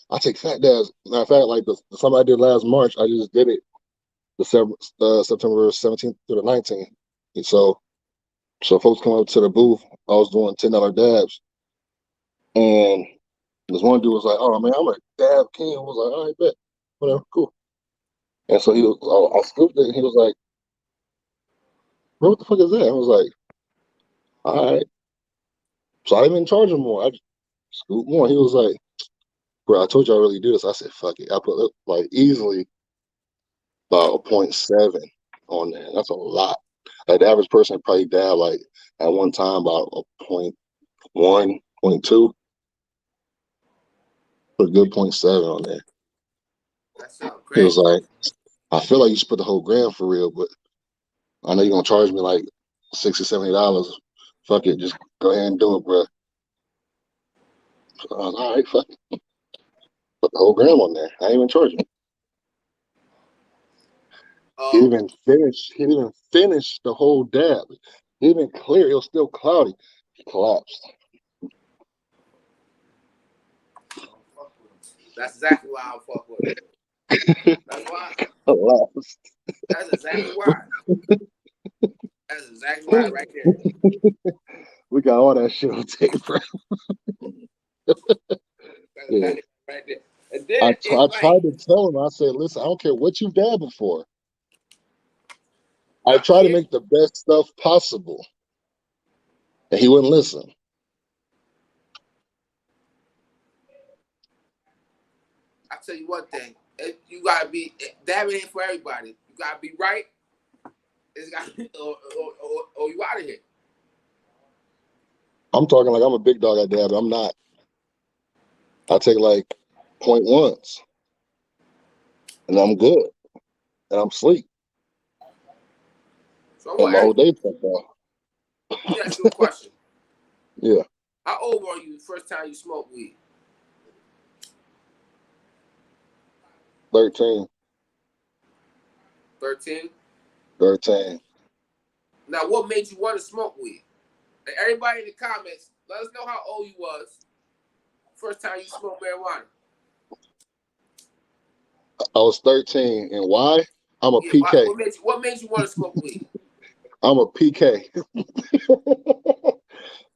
E: I take fat dabs." Matter of fact, like the something I did last March, I just did it September 17th through the 19th. And so folks come up to the booth. I was doing $10 dabs, and this one dude was like, "Oh man, I'm a dab king." I was like, "All right, bet, whatever, cool." And so I scooped it, and he was like, "Bro, what the fuck is that?" I was like, "All right." So I didn't even charge him more. I just scooped more. He was like, "Bro, I told you I really do this." I said, "Fuck it." I put like easily about a 0.7 on there. That's a lot. Like the average person probably dab like at one time about a 0.1, 0.2. Put a good 0.7 on there.
D: That sounds
E: He was
D: crazy.
E: like, "I feel like you should put the whole gram for real, but I know you're gonna charge me like $60, $70. Fuck it, just go ahead and do it, bro." So I was all right, fuck it. Put the whole gram on there. I ain't even charging. He didn't even finish. He didn't even finish the whole dab. He didn't even clear. It was still cloudy. He collapsed.
D: That's exactly why I don't fuck with it. That's why.
E: Collapsed.
D: That's exactly why. That's exactly why, right there.
E: We got all that shit on tape, bro. Yeah.
D: Right there. And then
E: I tried to tell him. I said, "Listen, I don't care what you've dabbed before. I try to make the best stuff possible," and he wouldn't listen.
D: I tell you one thing, you gotta be dabbing ain't for everybody. You gotta be right. It's got or you out of here.
E: I'm talking like I'm a big dog at dab. I'm not. I take like 0.1s, and I'm good, and I'm sleep,
D: So
E: and my whole day fucked off.
D: let me ask you a question.
E: Yeah.
D: How old were you the first time you smoked weed?
E: 13.
D: 13?
E: 13.
D: Now, what made you want to smoke weed? And everybody in the comments, let us know how old you was first time you smoked marijuana.
E: I was 13, and why? I'm a PK.
D: What made you want to smoke weed?
E: I'm a PK.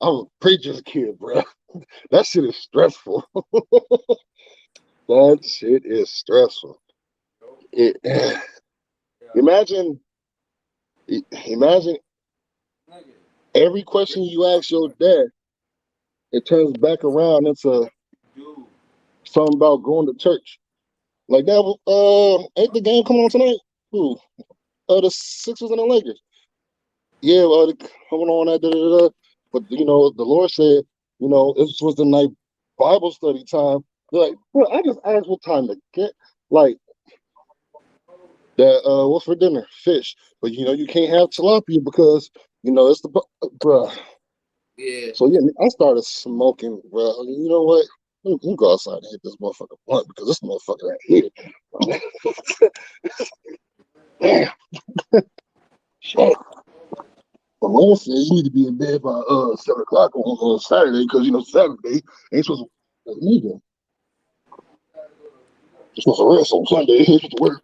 E: I'm a preacher's kid, bro. That shit is stressful. That shit is stressful. Imagine every question you ask your dad, it turns back around into something about going to church. Like that, ain't the game coming on tonight? Who? The Sixers and the Lakers. Yeah, coming on that. But the Lord said, this was the night Bible study time. They're like, bro, I just asked what time to get. Like that. What's for dinner? Fish. But you can't have tilapia because it's the bruh.
D: Yeah.
E: So yeah, I started smoking, bro. You know what? Let me go outside and hit this motherfucker blunt because this motherfucker right here. Damn. Shit. The law says you need to be in bed by 7 o'clock on Saturday because Saturday ain't supposed to nigga. You're supposed to rest on Sunday. Ain't supposed to work.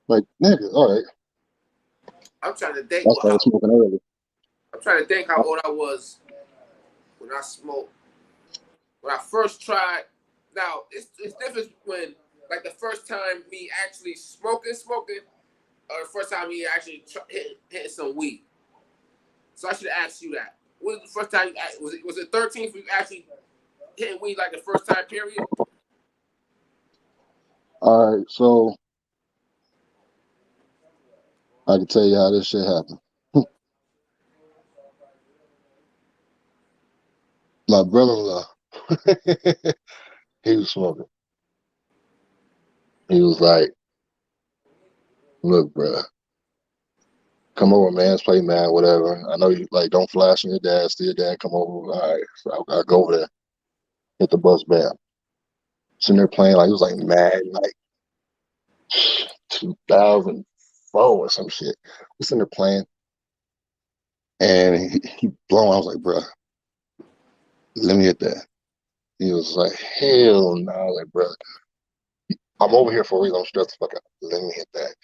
E: Like nigga, all right.
D: I'm trying to think.
E: I started smoking early.
D: I'm trying to think how old I was when I smoked. When I first tried. Now it's different when like the first time me actually smoking, or the first time me actually hitting some weed. So I should have asked you that. When was the first time was it 13 for you actually hitting weed like the first time period?
E: All right, so I can tell you how this shit happened. My brother-in-law, he was smoking. He was like, "Look, bro, come over, man. Let's play, man. Whatever. I know you like don't flash on your dad. See your dad come over. All right, so I go over there. Hit the bus bam. Sitting there playing like it was like mad like 2004 or some shit. We sitting there playing, and he blowing. I was like, bro, let me hit that. He was like, hell no. I was like, bro, I'm over here for a reason. I'm stressed the fuck out. Let me hit that.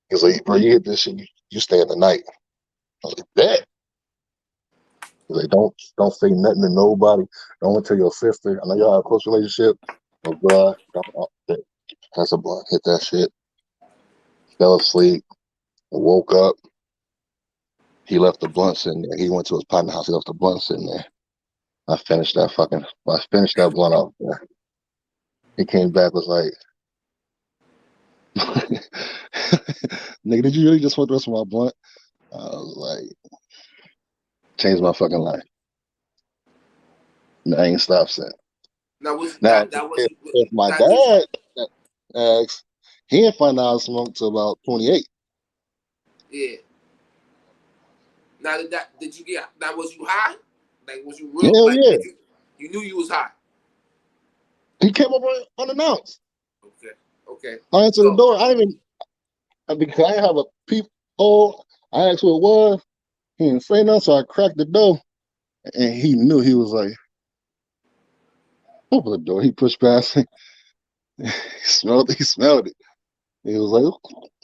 E: He was like, bro, you hit this shit, you stay in the night. I was like, bet. He's like, don't say nothing to nobody. Don't tell your sister. I know y'all have a close relationship, but bro, that's a blunt. Hit that shit. Fell asleep. Woke up. He left the blunt sitting there. He went to his partner's house. He left the blunt sitting there. I finished that blunt off there. He came back, was like, nigga, did you really just want the rest of my blunt? I was like, changed my fucking life. And I ain't stopped since.
D: Now was
E: Now,
D: that was
E: if my dad asks, he didn't find out I smoked till about 28.
D: yeah. Now did you get? Now was you high? Like was you real?
E: Hell
D: Like
E: yeah.
D: you knew you was high.
E: He came over unannounced.
D: Okay.
E: I answered the door. I didn't even because I didn't have a peephole. I asked who it was. He didn't say nothing, so I cracked the door, and he knew. He was like, "Open the door." He pushed past it. He smelled it. He was like,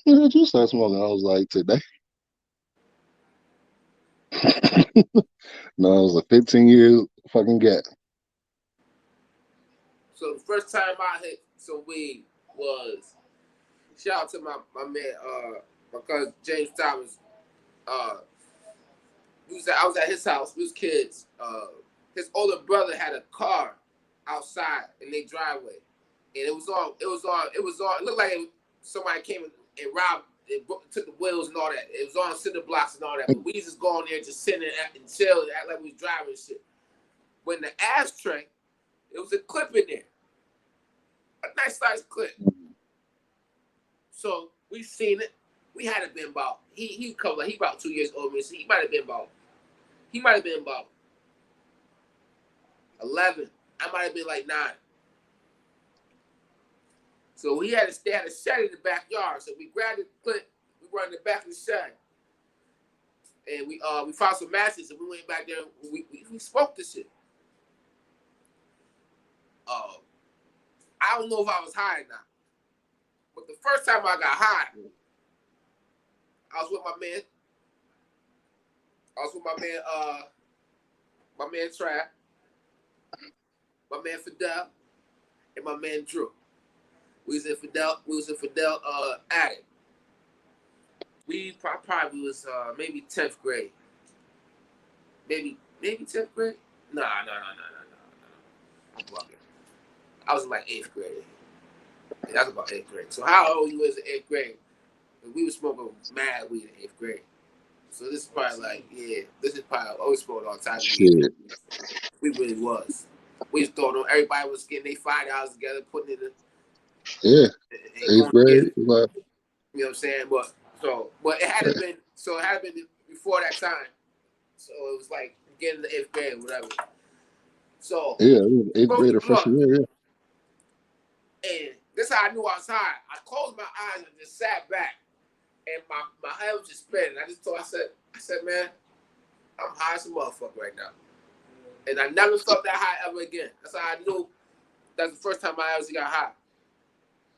E: "When did you start smoking?" I was like, "Today." No, it was a 15 years fucking gap.
D: So the first time I hit some weed was shout out to my man my cousin James Thomas. I was at his house. We was kids. His older brother had a car outside in their driveway, and it was on. It looked like somebody came and robbed. It took the wheels and all that. It was on cinder blocks and all that. But we just go on there, just sitting and chill, and act like we was driving and shit. When the ashtray, it was a clip in there, a nice size clip. So we seen it. We had it been about he about 2 years older than me, so he might have been about 11. I might have been like 9. So we had a shed in the backyard. So we grabbed the clip, we run in the back of the shed. And we found some matches and we went back there and we smoked this shit. I don't know if I was high or not. But the first time I got high, I was with my man. My man Trap, my man Fidel, and my man Drew. We was in Fidel attic. We probably was maybe 10th grade. Maybe 10th grade? No. I'm bugging. I was in like 8th grade. Yeah, that was about 8th grade. So how old you was in 8th grade? We were smoking mad weed in 8th grade. So this is probably always smoking all the time.
E: Shit.
D: We really was. We just thought everybody was getting their $5 together, putting it in.
E: Yeah.
D: And
E: 8th grade.
D: you know what I'm saying? But it had been before that time. So it was like getting the 8th grade or whatever. So
E: yeah, 8th grade or freshman year, yeah.
D: And this is how I knew I was high. I closed my eyes and just sat back. And my head was just spinning. I said, man, I'm high as a motherfucker right now. And I never felt that high ever again. That's how I knew that's the first time I ever got high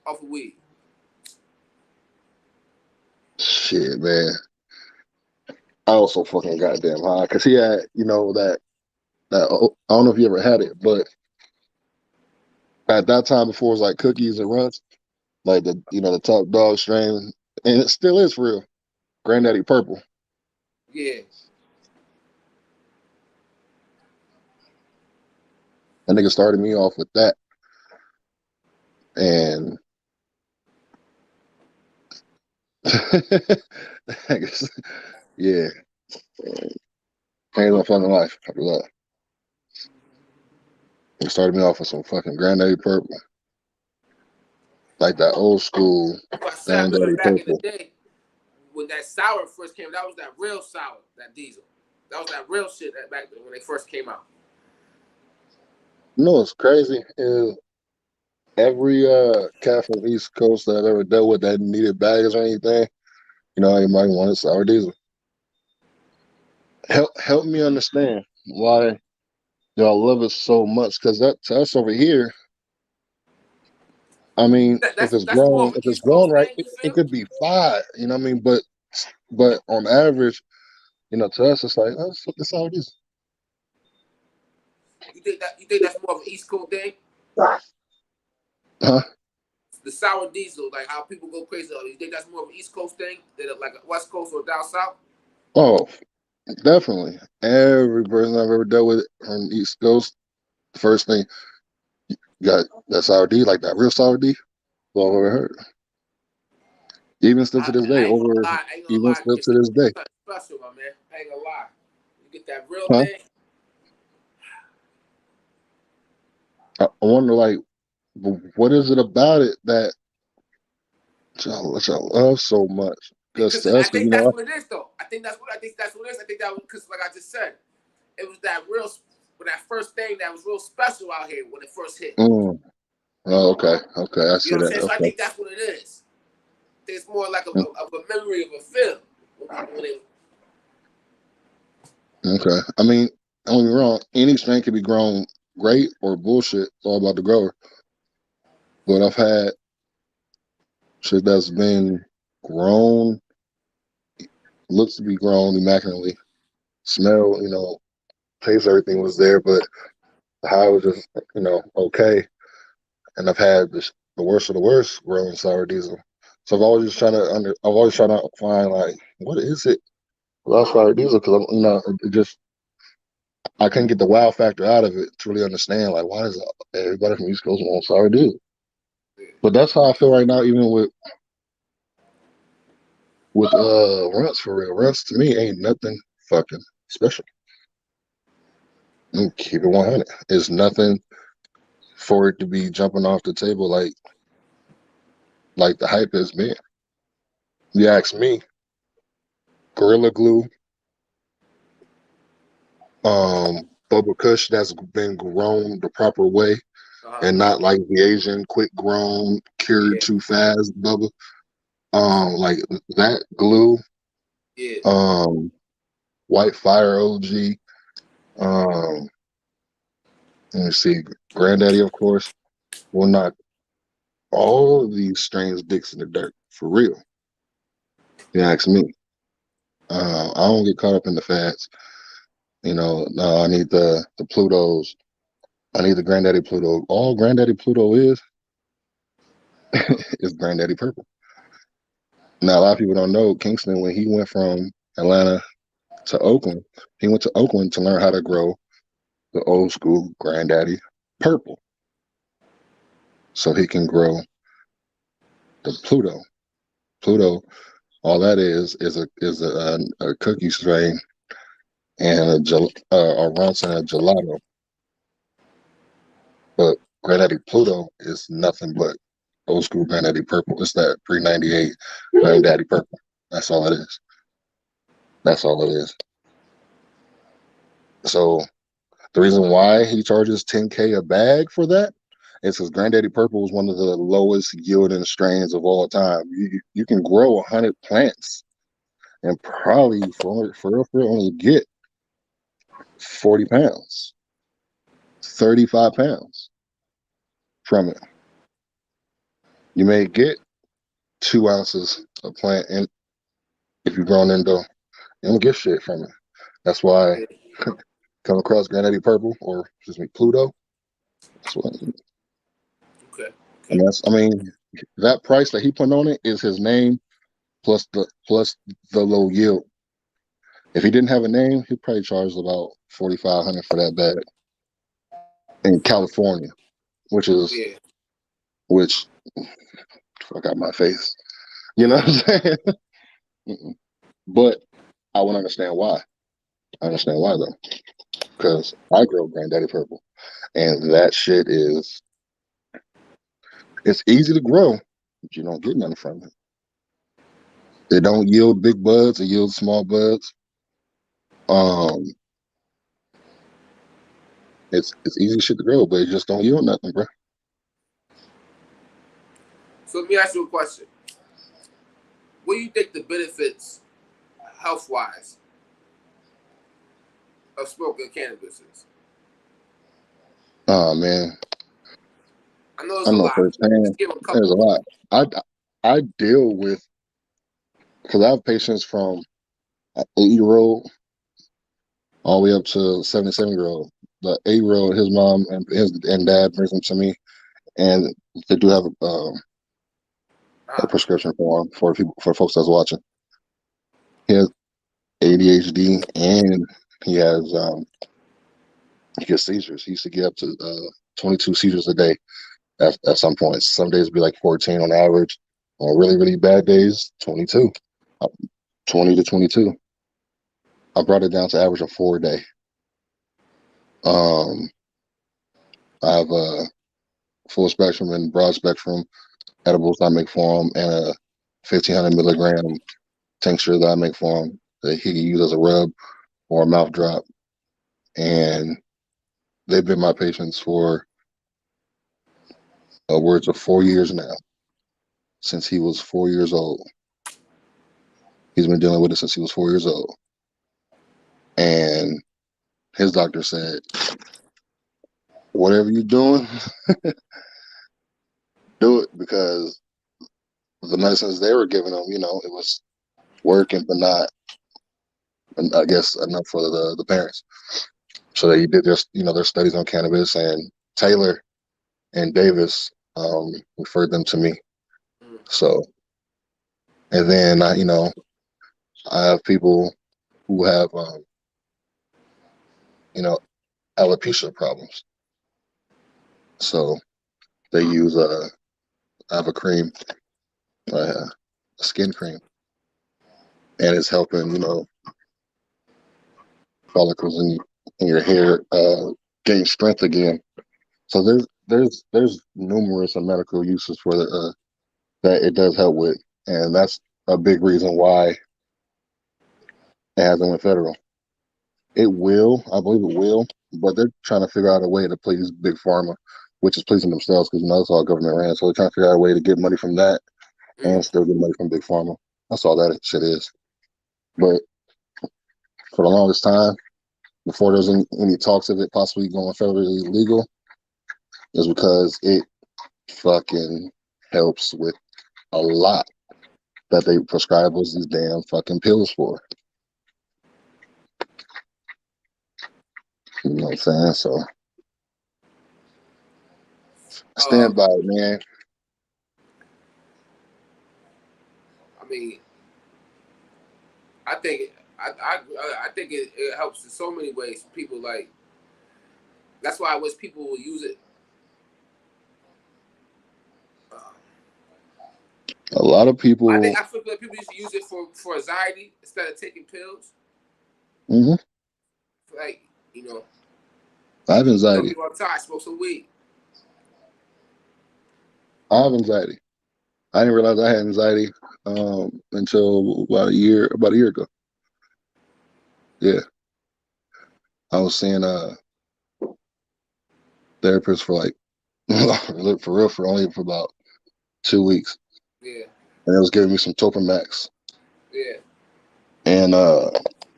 D: off of weed.
E: Shit, man. I also fucking goddamn high. Because he had, that I don't know if you ever had it, but at that time before it was like cookies and runs, like the top dog strain, and it still is for real. Granddaddy Purple.
D: Yeah.
E: That nigga started me off with that. And I guess, yeah. Changed my fucking life after that. It started me off with some fucking Granddaddy Purple. Like that old school
D: Back
E: Granddaddy
D: in the
E: Purple.
D: day, when that sour first came, that was that real sour, that diesel. That was that real shit that back then when they first came out.
E: You know what's crazy is every cat from East Coast that I've ever dealt with that needed bags or anything, you know, you might want a sour diesel. Help me understand why y'all love it so much, because that to us over here, I mean,
D: That's more of an
E: if it's
D: East
E: grown
D: Coast
E: right,
D: thing, you
E: it
D: feel?
E: could be 5. You know what I mean? But on average, you know, to us it's like, oh, it's sour diesel.
D: You think that's more of an East Coast thing?
E: Huh?
D: The sour diesel, like how people go crazy. You think that's more of an East Coast thing than like a West Coast or down south?
E: Oh, definitely. Every person I've ever dealt with on the East Coast, the first thing you got that sour D, like that real sour D. All I've ever heard. Even still to this day,
D: I ain't gonna lie. I ain't gonna
E: even
D: lie.
E: still
D: It's
E: to this day.
D: something special, my man. I ain't gonna lie. You get that real
E: Huh?
D: thing.
E: I wonder, like, what is it about it that y'all love so much? Because
D: Because
E: to
D: I
E: us,
D: think
E: you
D: that's
E: know,
D: what it is, though. I think that's what it is. I think that was because, like I just said, it was that real, when that first thing that was real special out here when it first hit.
E: oh, okay, I
D: You know
E: see
D: what I'm
E: that.
D: saying? So I
E: Okay.
D: think that's what it is. I think it's more like of a memory of a film.
E: Okay. I mean, don't get me wrong, any strain can be grown great or bullshit. It's all about the grower. But I've had shit that's been grown, looks to be grown immaculately, smell, you know, taste, everything was there, but the high was just, you know, okay. And I've had the worst of the worst growing sour diesel. So I've always trying to find, like, what is it about sour diesel? Because I'm, you know, it just, I couldn't get the wow factor out of it to really understand, like, why does everybody from East Coast want sour diesel? But that's how I feel right now, even with runts, for real. Runts to me ain't nothing fucking special. Keep it 100. It's nothing for it to be jumping off the table like the hype has been. You ask me, Gorilla Glue, Bubba Kush that's been grown the proper way, and not like the Asian quick grown, cured too fast Bubba. Like that glue, White Fire OG, let me see, Granddaddy, of course, will knock all of these strange dicks in the dirt for real. You ask me. I don't get caught up in the fads. You know, no, I need the Plutos. I need the Granddaddy Pluto. All Granddaddy Pluto is Granddaddy Purple. Now, a lot of people don't know Kingston, when he went from Atlanta to Oakland, he went to Oakland to learn how to grow the old school Granddaddy Purple, so he can grow the Pluto. Pluto, all that is a cookie strain and a runts and a gelato. But Granddaddy Pluto is nothing but old school Granddaddy Purple. It's that pre-98 Granddaddy Purple. That's all it is. That's all it is. So the reason why he charges $10K a bag for that is because Granddaddy Purple is one of the lowest yielding strains of all time. You can grow 100 plants and probably for real only get 40 pounds, 35 pounds from it. You may get 2 ounces of plant, and if you've grown indoor, you don't get shit from it. That's why come across Granddaddy Purple, or excuse me, Pluto. That's what.
D: Okay.
E: And I mean, that price that he put on it is his name plus the low yield. If he didn't have a name, he'd probably charge about 4,500 for that bag in California, which fuck out my face. You know what I'm saying? But I would understand why. I understand why though, because I grow Granddaddy Purple, and that shit it's easy to grow, but you don't get nothing from it. It don't yield big buds. It yields small buds. It's easy shit to grow, but it just don't yield nothing, bro.
D: So let me ask you a question. What do you think the benefits, health-wise, of smoking cannabis is?
E: Oh man,
D: I know there's
E: I
D: a
E: know
D: lot.
E: firsthand.
D: Just give a couple.
E: There's a lot. I deal with, because I have patients from an 8-year-old all the way up to 77-year-old. The 8-year-old, his mom and dad brings them to me, and they do have a prescription for him for folks that's watching. He has ADHD and he gets seizures. He used to get up to 22 seizures a day at some points. Some days it'd be like 14 on average. On really, really bad days, 22. 20 to 22. I brought it down to average of 4 a day. I have a full spectrum and broad spectrum edibles that I make for him, and a 1,500 milligram tincture that I make for him that he can use as a rub or a mouth drop. And they've been my patients for upwards of 4 years now. Since he was 4 years old. He's been dealing with it since he was 4 years old. And his doctor said, whatever you're doing, do it, because the medicines they were giving him, it was working, but not, I guess, enough for the parents. So they did their studies on cannabis, and Taylor and Davis referred them to me. So, and then I have people who have alopecia problems. So they use I have a cream, a skin cream, and it's helping follicles in your hair gain strength again. So there's numerous medical uses for that it does help with, and that's a big reason why it hasn't went federal. It will, I believe it will, but they're trying to figure out a way to please big pharma, which is pleasing themselves, because it's all government ran. So they're trying to figure out a way to get money from that and still get money from big pharma. That's all that shit is. But for the longest time, before there's any talks of it possibly going federally legal, is because it fucking helps with a lot that they prescribe us these damn fucking pills for. You know what I'm saying? So stand by it, man.
D: I mean, I think it helps in so many ways. People that's why I wish people will use it.
E: A lot of people.
D: I feel like people used to use it for anxiety instead of taking pills.
E: Mm-hmm.
D: Like
E: I have anxiety.
D: People all the time smoke some weed.
E: I have anxiety. I didn't realize I had anxiety until about a year ago. Yeah. I was seeing a therapist for for about 2 weeks.
D: Yeah.
E: And it was giving me some Topamax.
D: Yeah.
E: And all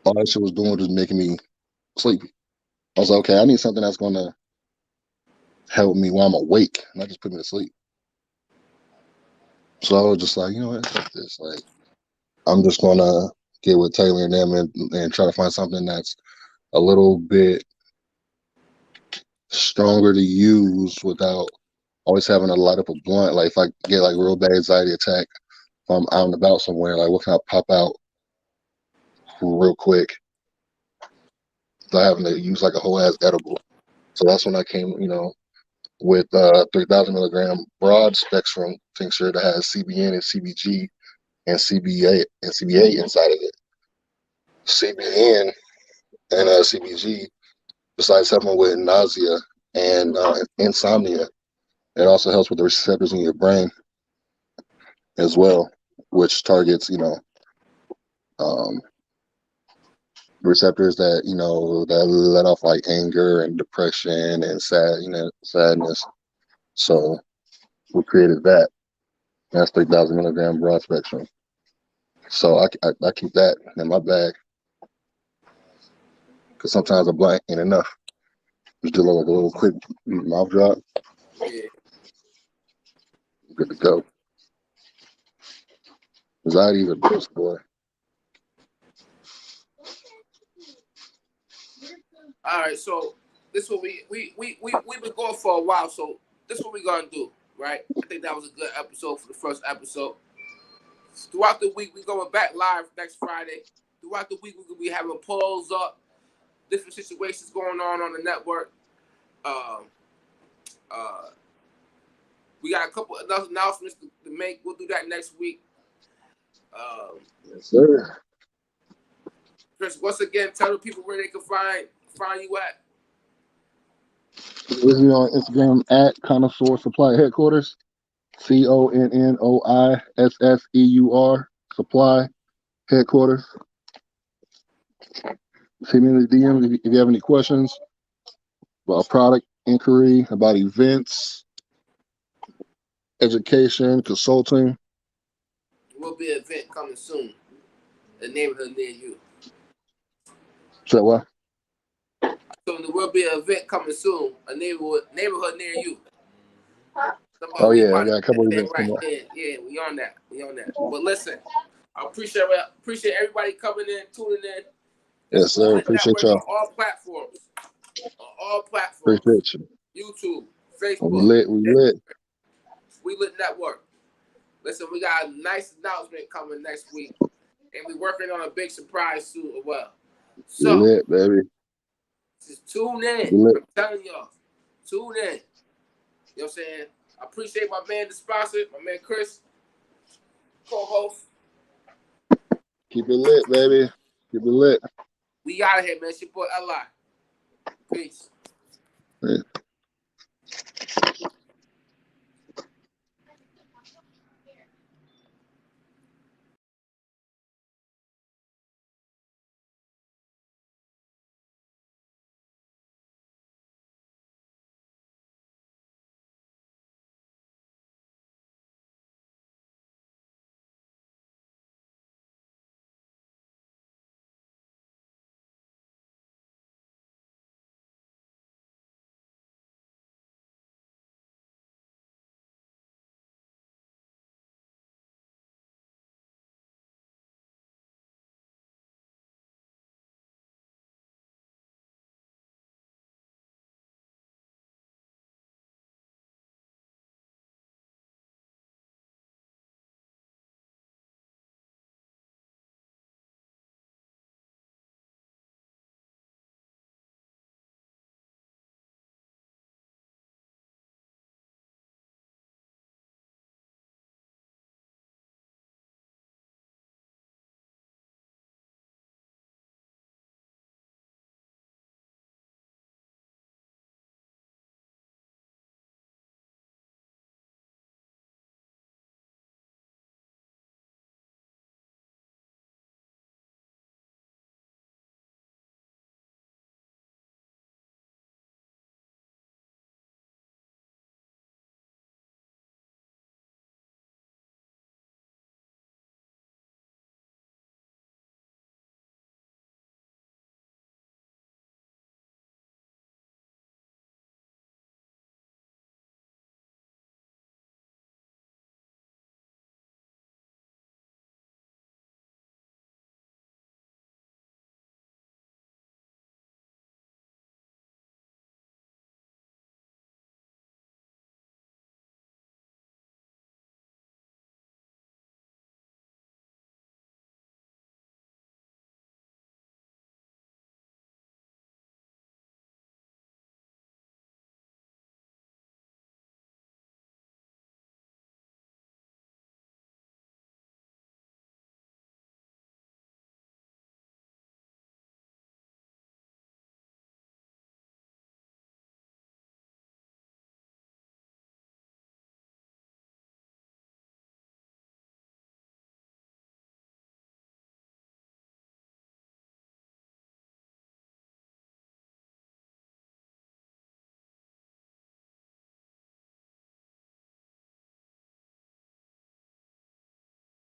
E: that shit was doing was making me sleepy. I was like, okay, I need something that's gonna help me while I'm awake, not just put me to sleep. So I was just like, you know what, fuck this. Like, I'm just gonna get with Taylor and them and try to find something that's a little bit stronger to use without always having to light up a blunt. Like, if I get like real bad anxiety attack, if I'm out and about somewhere, like, what can I pop out real quick without having to use like a whole ass edible? So that's when I came, with 3,000 milligram broad spectrum tincture that has CBN and CBG and CBA inside of it. CBN and CBG, besides helping with nausea and insomnia, it also helps with the receptors in your brain as well, which targets, receptors that that let off like anger and depression and sadness. So we created that. That's 3,000 milligram broad spectrum. So I keep that in my bag because sometimes a blunt ain't enough. Just do like a little quick mouth drop.
D: Yeah.
E: Good to go. Anxiety is a bitch, boy.
D: All right, so this is what we've been going for a while. So this is what we're gonna do, right? I think that was a good episode for the first episode. Throughout the week, we're going back live next Friday. Throughout the week, we're gonna be having polls up, different situations going on the network. We got a couple of announcements to make. We'll do that next week.
E: Yes, sir.
D: Chris, once again, tell the people where they can find you at.
E: Visit me on Instagram at Connoisseur Supply Headquarters. CONNOISSEUR Supply Headquarters. See me in the DMs if you have any questions about product inquiry, about events, education, consulting.
D: There will be an event coming soon. A neighborhood near you.
E: So what?
D: So there will be an event coming soon. A neighborhood near you.
E: Oh yeah, I got a couple of events
D: right.
E: coming up.
D: Yeah, we on that. But listen, I appreciate everybody coming in, tuning in.
E: Yes, sir. Appreciate y'all.
D: On all platforms.
E: Appreciate you.
D: YouTube, Facebook.
E: We lit.
D: We Lit Network. Listen, we got a nice announcement coming next week. And we're working on a big surprise soon as well. So,
E: we lit, baby.
D: Just tune in.
E: Lit.
D: I'm telling y'all. Tune in. You know what I'm saying? I appreciate my man, the sponsor, my man Chris, co-host.
E: Keep it lit, baby. Keep it lit.
D: We out of here, man. It's your boy Li. Peace.
E: Yeah.